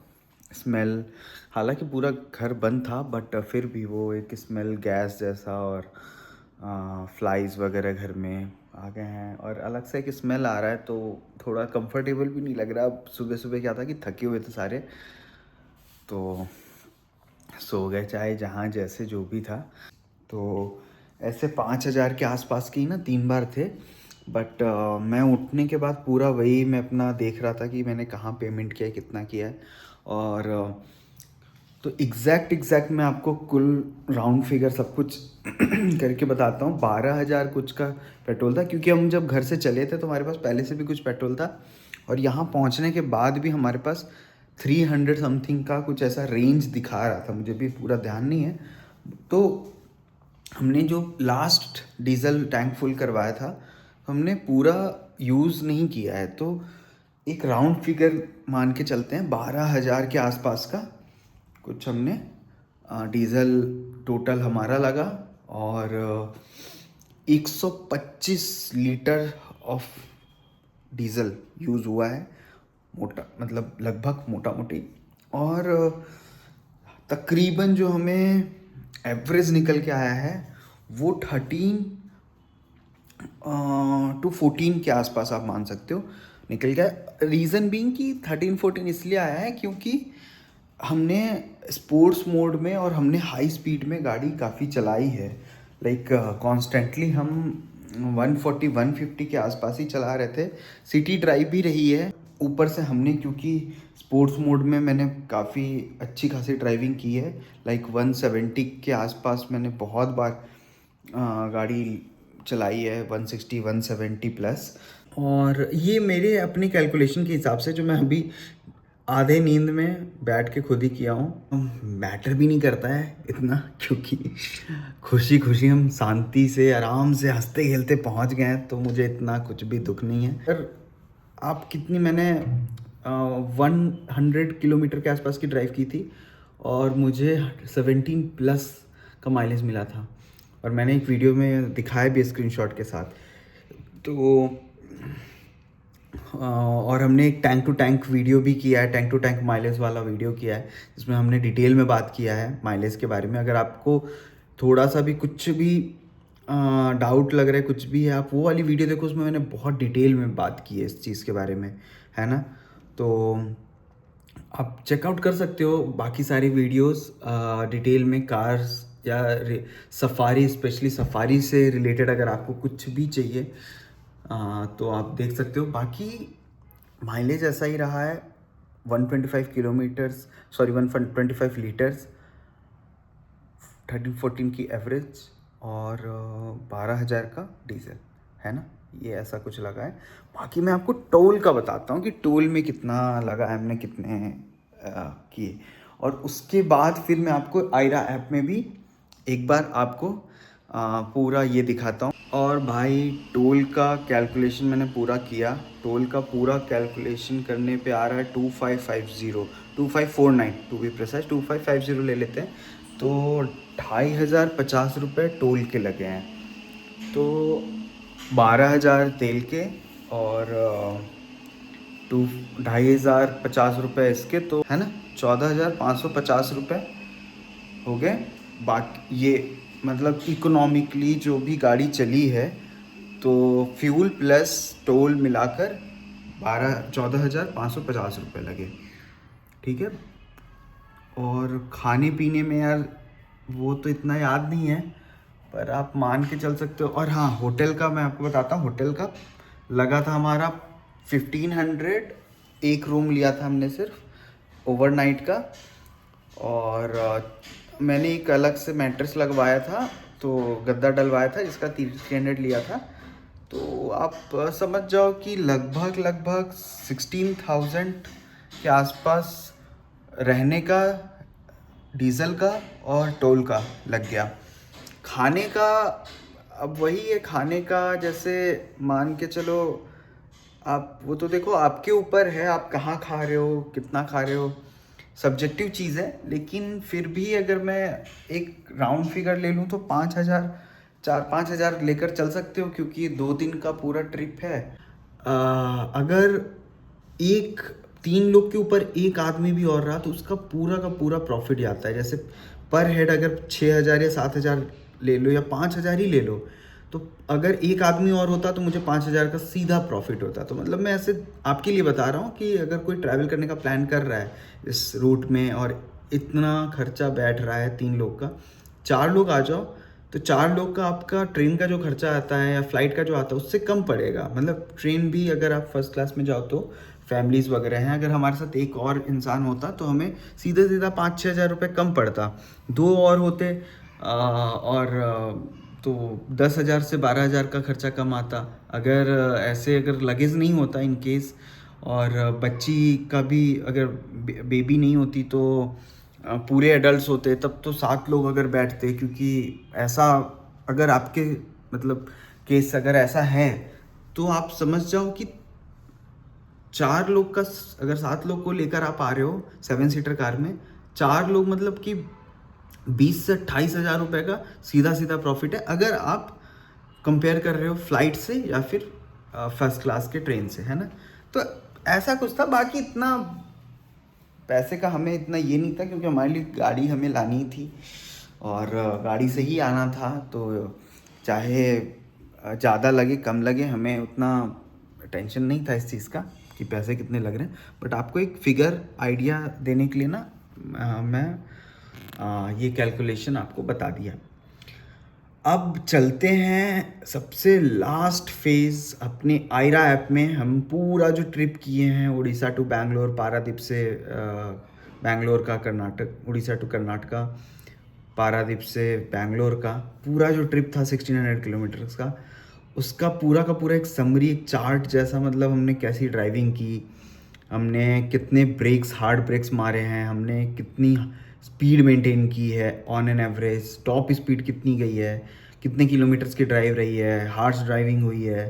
स्मेल, हालांकि पूरा घर बंद था बट फिर भी वो एक स्मेल गैस जैसा और फ्लाइज वगैरह घर में आ गए हैं और अलग से एक स्मेल आ रहा है, तो थोड़ा कंफर्टेबल भी नहीं लग रहा। अब सुबह सुबह क्या था कि थके हुए थे सारे, तो सो गए चाहे जहाँ जैसे जो भी था। तो ऐसे 5,000 के आसपास की ना 3 बार थे, बट मैं उठने के बाद पूरा वही मैं अपना देख रहा था कि मैंने कहाँ पेमेंट किया है, कितना किया है। और तो एग्जैक्ट मैं आपको कुल राउंड फिगर सब कुछ करके बताता हूँ। 12,000 कुछ का पेट्रोल था, क्योंकि हम जब घर से चले थे तो हमारे पास पहले से भी कुछ पेट्रोल था और यहाँ पहुँचने के बाद भी हमारे पास 300 समथिंग का कुछ ऐसा रेंज दिखा रहा था, मुझे भी पूरा ध्यान नहीं है। तो हमने जो लास्ट डीजल टैंक फुल करवाया था हमने पूरा यूज़ नहीं किया है, तो एक राउंड फिगर मान के चलते हैं 12,000 के आसपास का कुछ हमने डीज़ल टोटल हमारा लगा और 125 लीटर ऑफ डीज़ल यूज़ हुआ है, मोटा मतलब लगभग मोटा मोटी। और तकरीबन जो हमें एवरेज निकल के आया है वो 13 to 14 के आसपास आप मान सकते हो निकल गया। रीज़न बीइंग कि 13-14 इसलिए आया है क्योंकि हमने स्पोर्ट्स मोड में और हमने हाई स्पीड में गाड़ी काफ़ी चलाई है, लाइक कॉन्स्टेंटली हम 140-150 के आसपास ही चला रहे थे। सिटी ड्राइव भी रही है, ऊपर से हमने क्योंकि स्पोर्ट्स मोड में मैंने काफ़ी अच्छी खासी ड्राइविंग की है, लाइक 170 के आसपास मैंने बहुत बार गाड़ी चलाई है, 160-170 प्लस। और ये मेरे अपनी कैलकुलेशन के हिसाब से जो मैं अभी आधे नींद में बैठ के खुद ही किया हूँ, मैटर भी नहीं करता है इतना, क्योंकि खुशी खुशी हम शांति से आराम से हंसते खेलते पहुँच गए हैं, तो मुझे इतना कुछ भी दुख नहीं है। पर आप कितनी, मैंने 100 किलोमीटर के आसपास की ड्राइव की थी और मुझे 17 प्लस का माइलेज मिला था, और मैंने एक वीडियो में दिखाया भी स्क्रीनशॉट के साथ। तो और हमने एक टैंक टू टैंक वीडियो भी किया है, टैंक टू टैंक माइलेज वाला वीडियो किया है, जिसमें हमने डिटेल में बात किया है माइलेज के बारे में। अगर आपको थोड़ा सा भी कुछ भी डाउट लग रहा है, कुछ भी है, आप वो वाली वीडियो देखो, उसमें मैंने बहुत डिटेल में बात की है इस चीज़ के बारे में, है ना। तो आप चेकआउट कर सकते हो बाकी सारी वीडियोस डिटेल में, कार्स या सफारी, स्पेशली सफारी से रिलेटेड अगर आपको कुछ भी चाहिए तो आप देख सकते हो। बाकी माइलेज ऐसा ही रहा है, 125 लीटर्स, 13-14 की एवरेज और 12,000 का डीजल, है ना, ये ऐसा कुछ लगा है। बाकी मैं आपको टोल का बताता हूँ कि टोल में कितना लगा है, हमने कितने किए, और उसके बाद फिर मैं आपको आयरा ऐप में भी एक बार आपको पूरा ये दिखाता हूँ। और भाई टोल का कैलकुलेशन मैंने पूरा किया, टोल का पूरा कैलकुलेशन करने पे आ रहा है 2549 टू बी प्रिसाइज, 2550 ले लेते हैं, तो 2,550 रुपये टोल के लगे हैं, तो 12,000 तेल के और 2,550 रुपये इसके, तो है ना 14,550 रुपये हो गए। बाकी ये मतलब इकोनॉमिकली जो भी गाड़ी चली है, तो फ्यूल प्लस टोल मिलाकर 14,550 रुपये लगे, ठीक है। और खाने पीने में यार वो तो इतना याद नहीं है, पर आप मान के चल सकते हो। और हाँ, होटल का मैं आपको बताता हूँ, होटल का लगा था हमारा 1500, एक रूम लिया था हमने सिर्फ ओवरनाइट का, और मैंने एक अलग से मैट्रेस लगवाया था, तो गद्दा डलवाया था जिसका 300 लिया था। तो आप समझ जाओ कि लगभग 16,000 के आसपास रहने का, डीजल का और टोल का लग गया। खाने का अब वही है, खाने का जैसे मान के चलो आप, वो तो देखो आपके ऊपर है, आप कहाँ खा रहे हो, कितना खा रहे हो, सब्जेक्टिव चीज़ है। लेकिन फिर भी अगर मैं एक राउंड फिगर ले लूँ तो 5,000, 4-5 हज़ार लेकर चल सकते हो, क्योंकि 2 दिन का पूरा ट्रिप है। अगर 3 लोग के ऊपर एक आदमी भी और रहा तो उसका पूरा का पूरा प्रॉफिट आता है। जैसे पर हेड अगर 6,000 या 7,000 ले लो या 5,000 ही ले लो, तो अगर एक आदमी और होता तो मुझे 5,000 का सीधा प्रॉफिट होता। तो मतलब मैं ऐसे आपके लिए बता रहा हूँ कि अगर कोई ट्रैवल करने का प्लान कर रहा है इस रूट में और इतना खर्चा बैठ रहा है 3 लोग का, 4 लोग आ जाओ तो 4 लोग का आपका ट्रेन का जो खर्चा आता है या फ्लाइट का जो आता है उससे कम पड़ेगा। मतलब ट्रेन भी अगर आप फर्स्ट क्लास में जाओ तो फैमिलीज़ वगैरह हैं, अगर हमारे साथ एक और इंसान होता तो हमें सीधा 5-6 हज़ार रुपये कम पड़ता। 2 और होते तो 10,000 से 12,000 का खर्चा कम आता। अगर ऐसे अगर लगेज नहीं होता इन केस, और बच्ची का भी अगर बेबी नहीं होती तो पूरे एडल्ट्स होते, तब तो 7 लोग अगर बैठते, क्योंकि ऐसा अगर आपके मतलब केस अगर ऐसा है तो आप समझ जाओ कि 4 लोग का, अगर 7 लोग को लेकर आप आ रहे हो 7 सीटर कार में, 4 लोग मतलब कि 20 से 28 हज़ार रुपये का सीधा प्रॉफिट है, अगर आप कंपेयर कर रहे हो फ्लाइट से या फिर फर्स्ट क्लास के ट्रेन से, है ना। तो ऐसा कुछ था। बाकी इतना पैसे का हमें इतना ये नहीं था, क्योंकि हमारे लिए गाड़ी हमें लानी थी और गाड़ी से ही आना था। तो चाहे ज़्यादा लगे कम लगे, हमें उतना टेंशन नहीं था इस चीज़ का कि पैसे कितने लग रहे हैं। बट आपको एक फिगर आइडिया देने के लिए ना मैं ये कैलकुलेशन आपको बता दिया। अब चलते हैं सबसे लास्ट फेज़ अपने आयरा ऐप में। हम पूरा जो ट्रिप किए हैं उड़ीसा टू बैंगलोर, पारादीप से बैंगलोर का कर्नाटक, उड़ीसा टू कर्नाटका, पारादीप से बैंगलोर का पूरा जो ट्रिप था 1600 किलोमीटर्स का, उसका पूरा का पूरा एक समरी, एक चार्ट जैसा, मतलब हमने कैसी ड्राइविंग की, हमने कितने ब्रेक्स, हार्ड ब्रेक्स मारे हैं, हमने कितनी स्पीड मेंटेन की है on an average, top speed कितनी गई है, कितने किलोमीटर्स की ड्राइव रही है, हार्श ड्राइविंग हुई है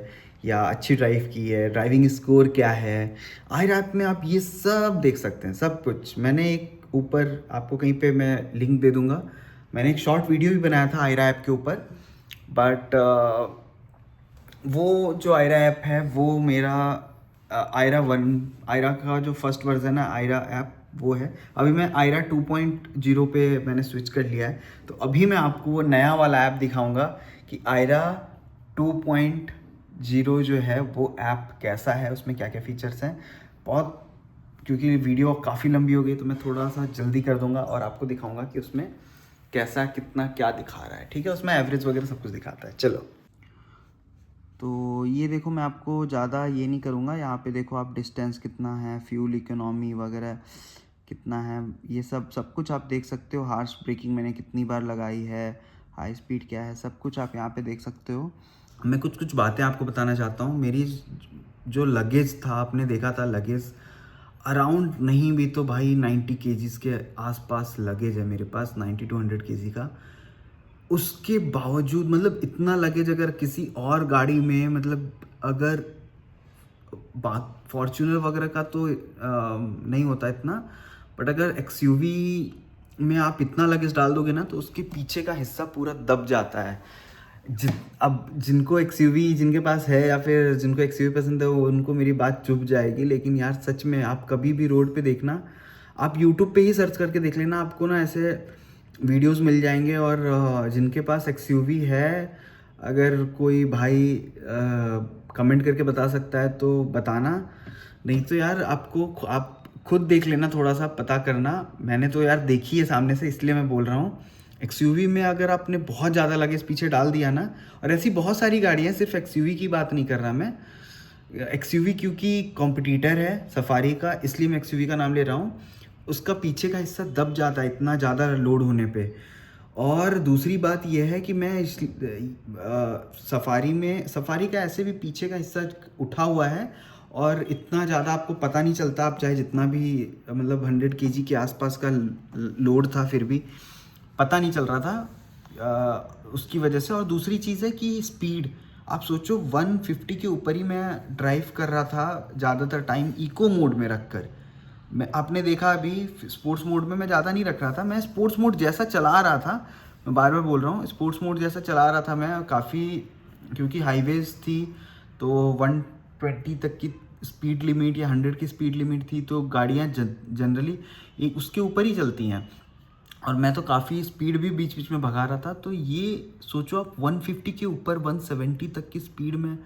या अच्छी ड्राइव की है, ड्राइविंग स्कोर क्या है। आयरा ऐप में आप ये सब देख सकते हैं, सब कुछ। मैंने एक ऊपर आपको कहीं पे मैं लिंक दे दूँगा, मैंने एक शॉर्ट वीडियो भी बनाया था आयरा ऐप के ऊपर। बट वो जो आयरा ऐप है वो मेरा आयरा का जो फर्स्ट वर्जन है आयरा ऐप वो है। अभी मैं आयरा 2.0 पे मैंने स्विच कर लिया है। तो अभी मैं आपको वो नया वाला ऐप दिखाऊंगा कि आयरा 2.0 जो है वो ऐप कैसा है, उसमें क्या क्या फीचर्स हैं। बहुत, क्योंकि वीडियो काफ़ी लंबी हो गई तो मैं थोड़ा सा जल्दी कर दूंगा और आपको दिखाऊंगा कि उसमें कैसा, कितना, क्या दिखा रहा है। ठीक है, उसमें एवरेज वगैरह सब कुछ दिखाता है। चलो, तो ये देखो, मैं आपको ज़्यादा ये नहीं करूँगा। यहाँ पे देखो आप डिस्टेंस कितना है, फ्यूल इकोनॉमी वगैरह कितना है, ये सब कुछ आप देख सकते हो। हार्श ब्रेकिंग मैंने कितनी बार लगाई है, हाई स्पीड क्या है, सब कुछ आप यहाँ पे देख सकते हो। मैं कुछ बातें आपको बताना चाहता हूँ। मेरी जो लगेज था, आपने देखा था लगेज अराउंड नहीं भी तो भाई 90 kgs के आसपास लगेज है मेरे पास, 90 to 100 kg का। उसके बावजूद मतलब इतना लगेज अगर किसी और गाड़ी में, मतलब अगर बात फॉर्च्यूनर वगैरह का तो नहीं होता इतना, बट अगर एक्सयूवी में आप इतना लगेज डाल दोगे ना तो उसके पीछे का हिस्सा पूरा दब जाता है। अब जिनको एक्सयूवी, जिनके पास है या फिर जिनको एक्सयूवी पसंद है वो, उनको मेरी बात चुभ जाएगी। लेकिन यार सच में आप कभी भी रोड पे देखना, आप यूट्यूब पे ही सर्च करके देख लेना, आपको ना ऐसे वीडियोस मिल जाएंगे। और जिनके पास एक्सयूवी है, अगर कोई भाई कमेंट करके बता सकता है तो बताना, नहीं तो यार आप खुद देख लेना, थोड़ा सा पता करना। मैंने तो यार देखी है सामने से, इसलिए मैं बोल रहा हूँ। एक्सयूवी में अगर आपने बहुत ज़्यादा लगेज पीछे डाल दिया ना, और ऐसी बहुत सारी गाड़ियाँ, सिर्फ एक्सयूवी की बात नहीं कर रहा मैं, एक्सयूवी क्योंकि कॉम्पिटिटर है सफारी का, इसलिए मैं एक्सयूवी का नाम ले रहा हूँ। उसका पीछे का हिस्सा दब जाता है इतना ज़्यादा लोड होने पे, और दूसरी बात यह है कि मैं सफारी का ऐसे भी पीछे का हिस्सा उठा हुआ है और इतना ज़्यादा आपको पता नहीं चलता, आप चाहे जितना भी मतलब 100 kg के आसपास का लोड था फिर भी पता नहीं चल रहा था उसकी वजह से। और दूसरी चीज़ है कि स्पीड, आप सोचो 150 के ऊपर ही मैं ड्राइव कर रहा था ज़्यादातर टाइम इको मोड में रख कर। मैं आपने देखा अभी स्पोर्ट्स मोड में मैं ज़्यादा नहीं रख रहा था, मैं स्पोर्ट्स मोड जैसा चला रहा था, मैं बार बार बोल रहा हूँ स्पोर्ट्स मोड जैसा चला रहा था मैं काफ़ी, क्योंकि हाईवेज थी तो 120 तक की स्पीड लिमिट या 100 की स्पीड लिमिट थी, तो गाड़ियाँ जनरली एक उसके ऊपर ही चलती हैं और मैं तो काफ़ी स्पीड भी बीच बीच में भगा रहा था। तो ये सोचो आप 150 के ऊपर 170 तक की स्पीड में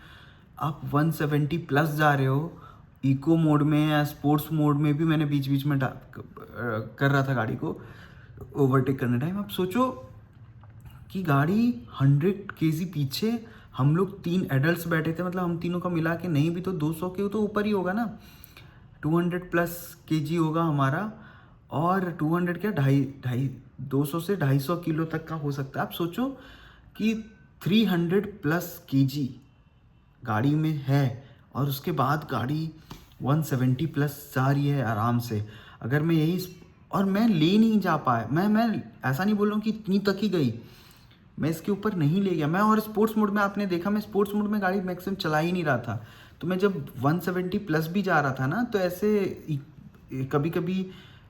आप 170 प्लस जा रहे हो इको मोड में या स्पोर्ट्स मोड में भी। मैंने बीच बीच में कर रहा था गाड़ी को ओवरटेक करने टाइम। आप सोचो कि गाड़ी 100 kg पीछे, हम लोग 3 एडल्ट्स बैठे थे, मतलब हम तीनों का मिला के नहीं भी तो 200 के तो ऊपर ही होगा ना, 200 प्लस kg होगा हमारा। और 200 क्या 200 से 250 किलो तक का हो सकता है। आप सोचो कि 300 प्लस kg गाड़ी में है और उसके बाद गाड़ी 170 प्लस जा रही है आराम से। अगर मैं यही और मैं ले नहीं जा पाया, मैं ऐसा नहीं बोल रहा हूँ कि इतनी तक ही गई, मैं इसके ऊपर नहीं ले गया मैं। और स्पोर्ट्स मोड में आपने देखा मैं स्पोर्ट्स मोड में गाड़ी मैक्सिमम चला ही नहीं रहा था, तो मैं जब 170 प्लस भी जा रहा था ना तो ऐसे कभी कभी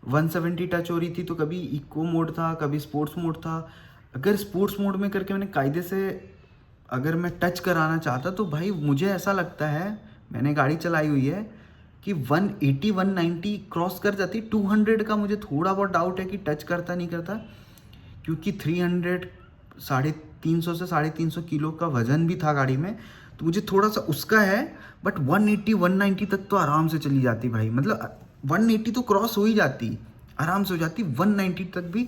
170 टच हो रही थी तो कभी इको मोड था कभी स्पोर्ट्स मोड था। अगर स्पोर्ट्स मोड में करके मैंने कायदे से अगर मैं टच कराना चाहता तो भाई मुझे ऐसा लगता है, मैंने गाड़ी चलाई हुई है कि 180 190 क्रॉस कर जाती। 200 का मुझे थोड़ा बहुत डाउट है कि टच करता नहीं करता, क्योंकि 300 350 से 350 किलो का वजन भी था गाड़ी में, तो मुझे थोड़ा सा उसका है। बट 180 190 तक तो आराम से चली जाती भाई, मतलब 180 तो क्रॉस हो ही जाती, आराम से हो जाती, 190 तक भी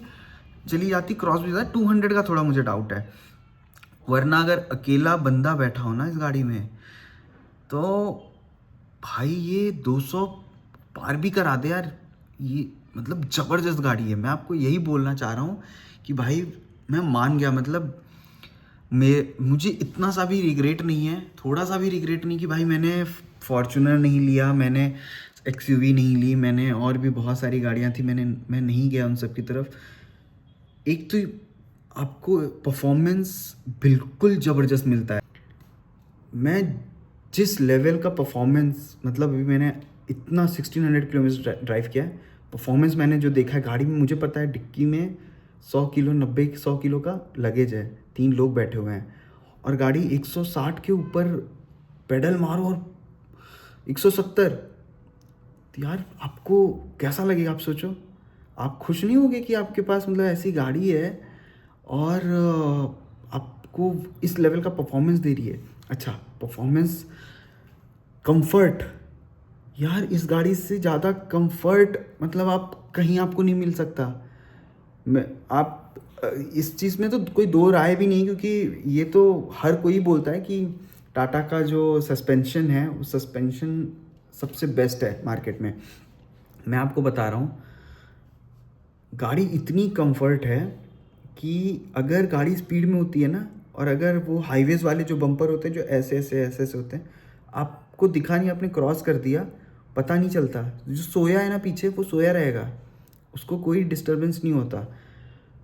चली जाती, क्रॉस भी जाती। 200 का थोड़ा मुझे डाउट है, वरना अगर अकेला बंदा बैठा हो ना इस गाड़ी में तो भाई ये 200 पार भी करा दे यार। ये मतलब ज़बरदस्त गाड़ी है, मैं आपको यही बोलना चाह रहा हूँ कि भाई मैं मान गया। मतलब मुझे इतना सा भी रिग्रेट नहीं है, थोड़ा सा भी रिग्रेट नहीं कि भाई मैंने फॉर्च्यूनर नहीं लिया, मैंने XUV नहीं ली, मैंने और भी बहुत सारी गाड़ियाँ थी, मैं नहीं गया उन सब की तरफ। एक तो आपको परफॉर्मेंस बिल्कुल ज़बरदस्त मिलता है। मैं जिस लेवल का परफॉर्मेंस, मतलब अभी मैंने इतना 1600 किलोमीटर ड्राइव किया है, परफॉर्मेंस मैंने जो देखा है गाड़ी में, मुझे पता है डिक्की में 100 किलो 90-100 किलो का लगेज है, 3 लोग बैठे हुए हैं और गाड़ी 160 के ऊपर पेडल मारो और 170, तो यार आपको कैसा लगेगा? आप सोचो, आप खुश नहीं होगे कि आपके पास मतलब ऐसी गाड़ी है और आपको इस लेवल का परफॉर्मेंस दे रही है। अच्छा परफॉर्मेंस, कंफर्ट, यार इस गाड़ी से ज़्यादा कंफर्ट मतलब आप कहीं आपको नहीं मिल सकता। आप इस चीज़ में तो कोई दो राय भी नहीं, क्योंकि ये तो हर कोई बोलता है कि टाटा का जो सस्पेंशन है वो सस्पेंशन सबसे बेस्ट है मार्केट में। मैं आपको बता रहा हूँ गाड़ी इतनी कंफर्ट है कि अगर गाड़ी स्पीड में होती है ना, और अगर वो हाईवेज़ वाले जो बम्पर होते हैं जो ऐसे होते हैं, आपको दिखा नहीं आपने क्रॉस कर दिया, पता नहीं चलता। जो सोया है ना पीछे वो सोया रहेगा, उसको कोई डिस्टर्बेंस नहीं होता।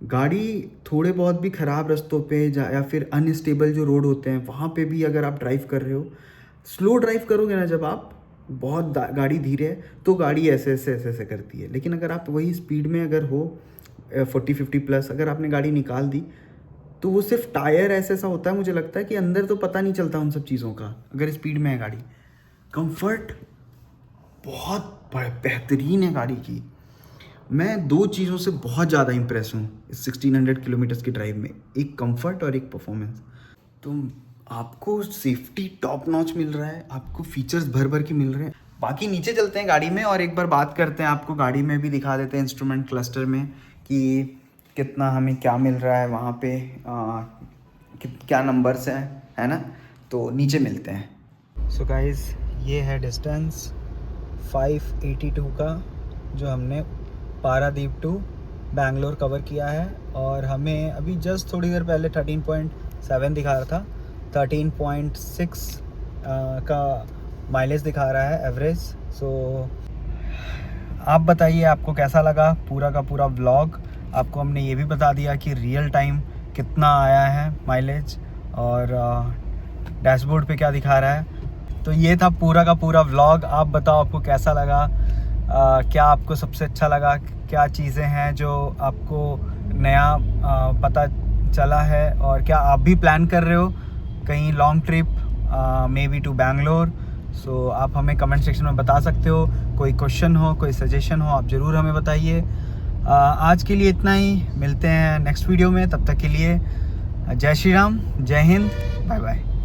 गाड़ी थोड़े बहुत भी ख़राब रास्तों पे या फिर अनस्टेबल जो रोड होते हैं वहाँ पे भी अगर आप ड्राइव कर रहे हो, स्लो ड्राइव करोगे ना, जब आप बहुत गाड़ी धीरे है तो गाड़ी ऐसे करती है। लेकिन अगर आप वही स्पीड में अगर हो 40-50 प्लस, अगर आपने गाड़ी निकाल दी तो वो सिर्फ टायर ऐसा होता है, मुझे लगता है कि अंदर तो पता नहीं चलता उन सब चीज़ों का, अगर स्पीड में है गाड़ी। कंफर्ट बहुत बेहतरीन है गाड़ी की। मैं 2 चीज़ों से बहुत ज़्यादा इंप्रेस हूँ इस 1600 किलोमीटर्स की ड्राइव में, एक कंफर्ट और एक परफॉर्मेंस। तो आपको सेफ्टी टॉप नॉच मिल रहा है, आपको फीचर्स भर के मिल रहे हैं। बाकी नीचे चलते हैं गाड़ी में और एक बार बात करते हैं, आपको गाड़ी में भी दिखा देते हैं इंस्ट्रूमेंट क्लस्टर में कि कितना हमें क्या मिल रहा है वहाँ पे, क्या नंबर्स हैं, है ना। तो नीचे मिलते हैं। सो गाइस ये है डिस्टेंस 582 का जो हमने पारादीप टू बैंगलोर कवर किया है और हमें अभी जस्ट थोड़ी देर पहले 13.7 दिखा रहा था, 13.6 का माइलेज दिखा रहा है एवरेज। सो आप बताइए आपको कैसा लगा पूरा का पूरा व्लॉग। आपको हमने ये भी बता दिया कि रियल टाइम कितना आया है माइलेज और डैशबोर्ड पे क्या दिखा रहा है। तो ये था पूरा का पूरा व्लॉग। आप बताओ आपको कैसा लगा, क्या आपको सबसे अच्छा लगा, क्या चीज़ें हैं जो आपको नया पता चला है और क्या आप भी प्लान कर रहे हो कहीं long trip maybe to Bangalore. So आप हमें कमेंट सेक्शन में बता सकते हो। कोई क्वेश्चन हो, कोई सजेशन हो, आप ज़रूर हमें बताइए। आज के लिए इतना ही, मिलते हैं नेक्स्ट वीडियो में। तब तक के लिए जय श्री राम, जय हिंद, बाय बाय।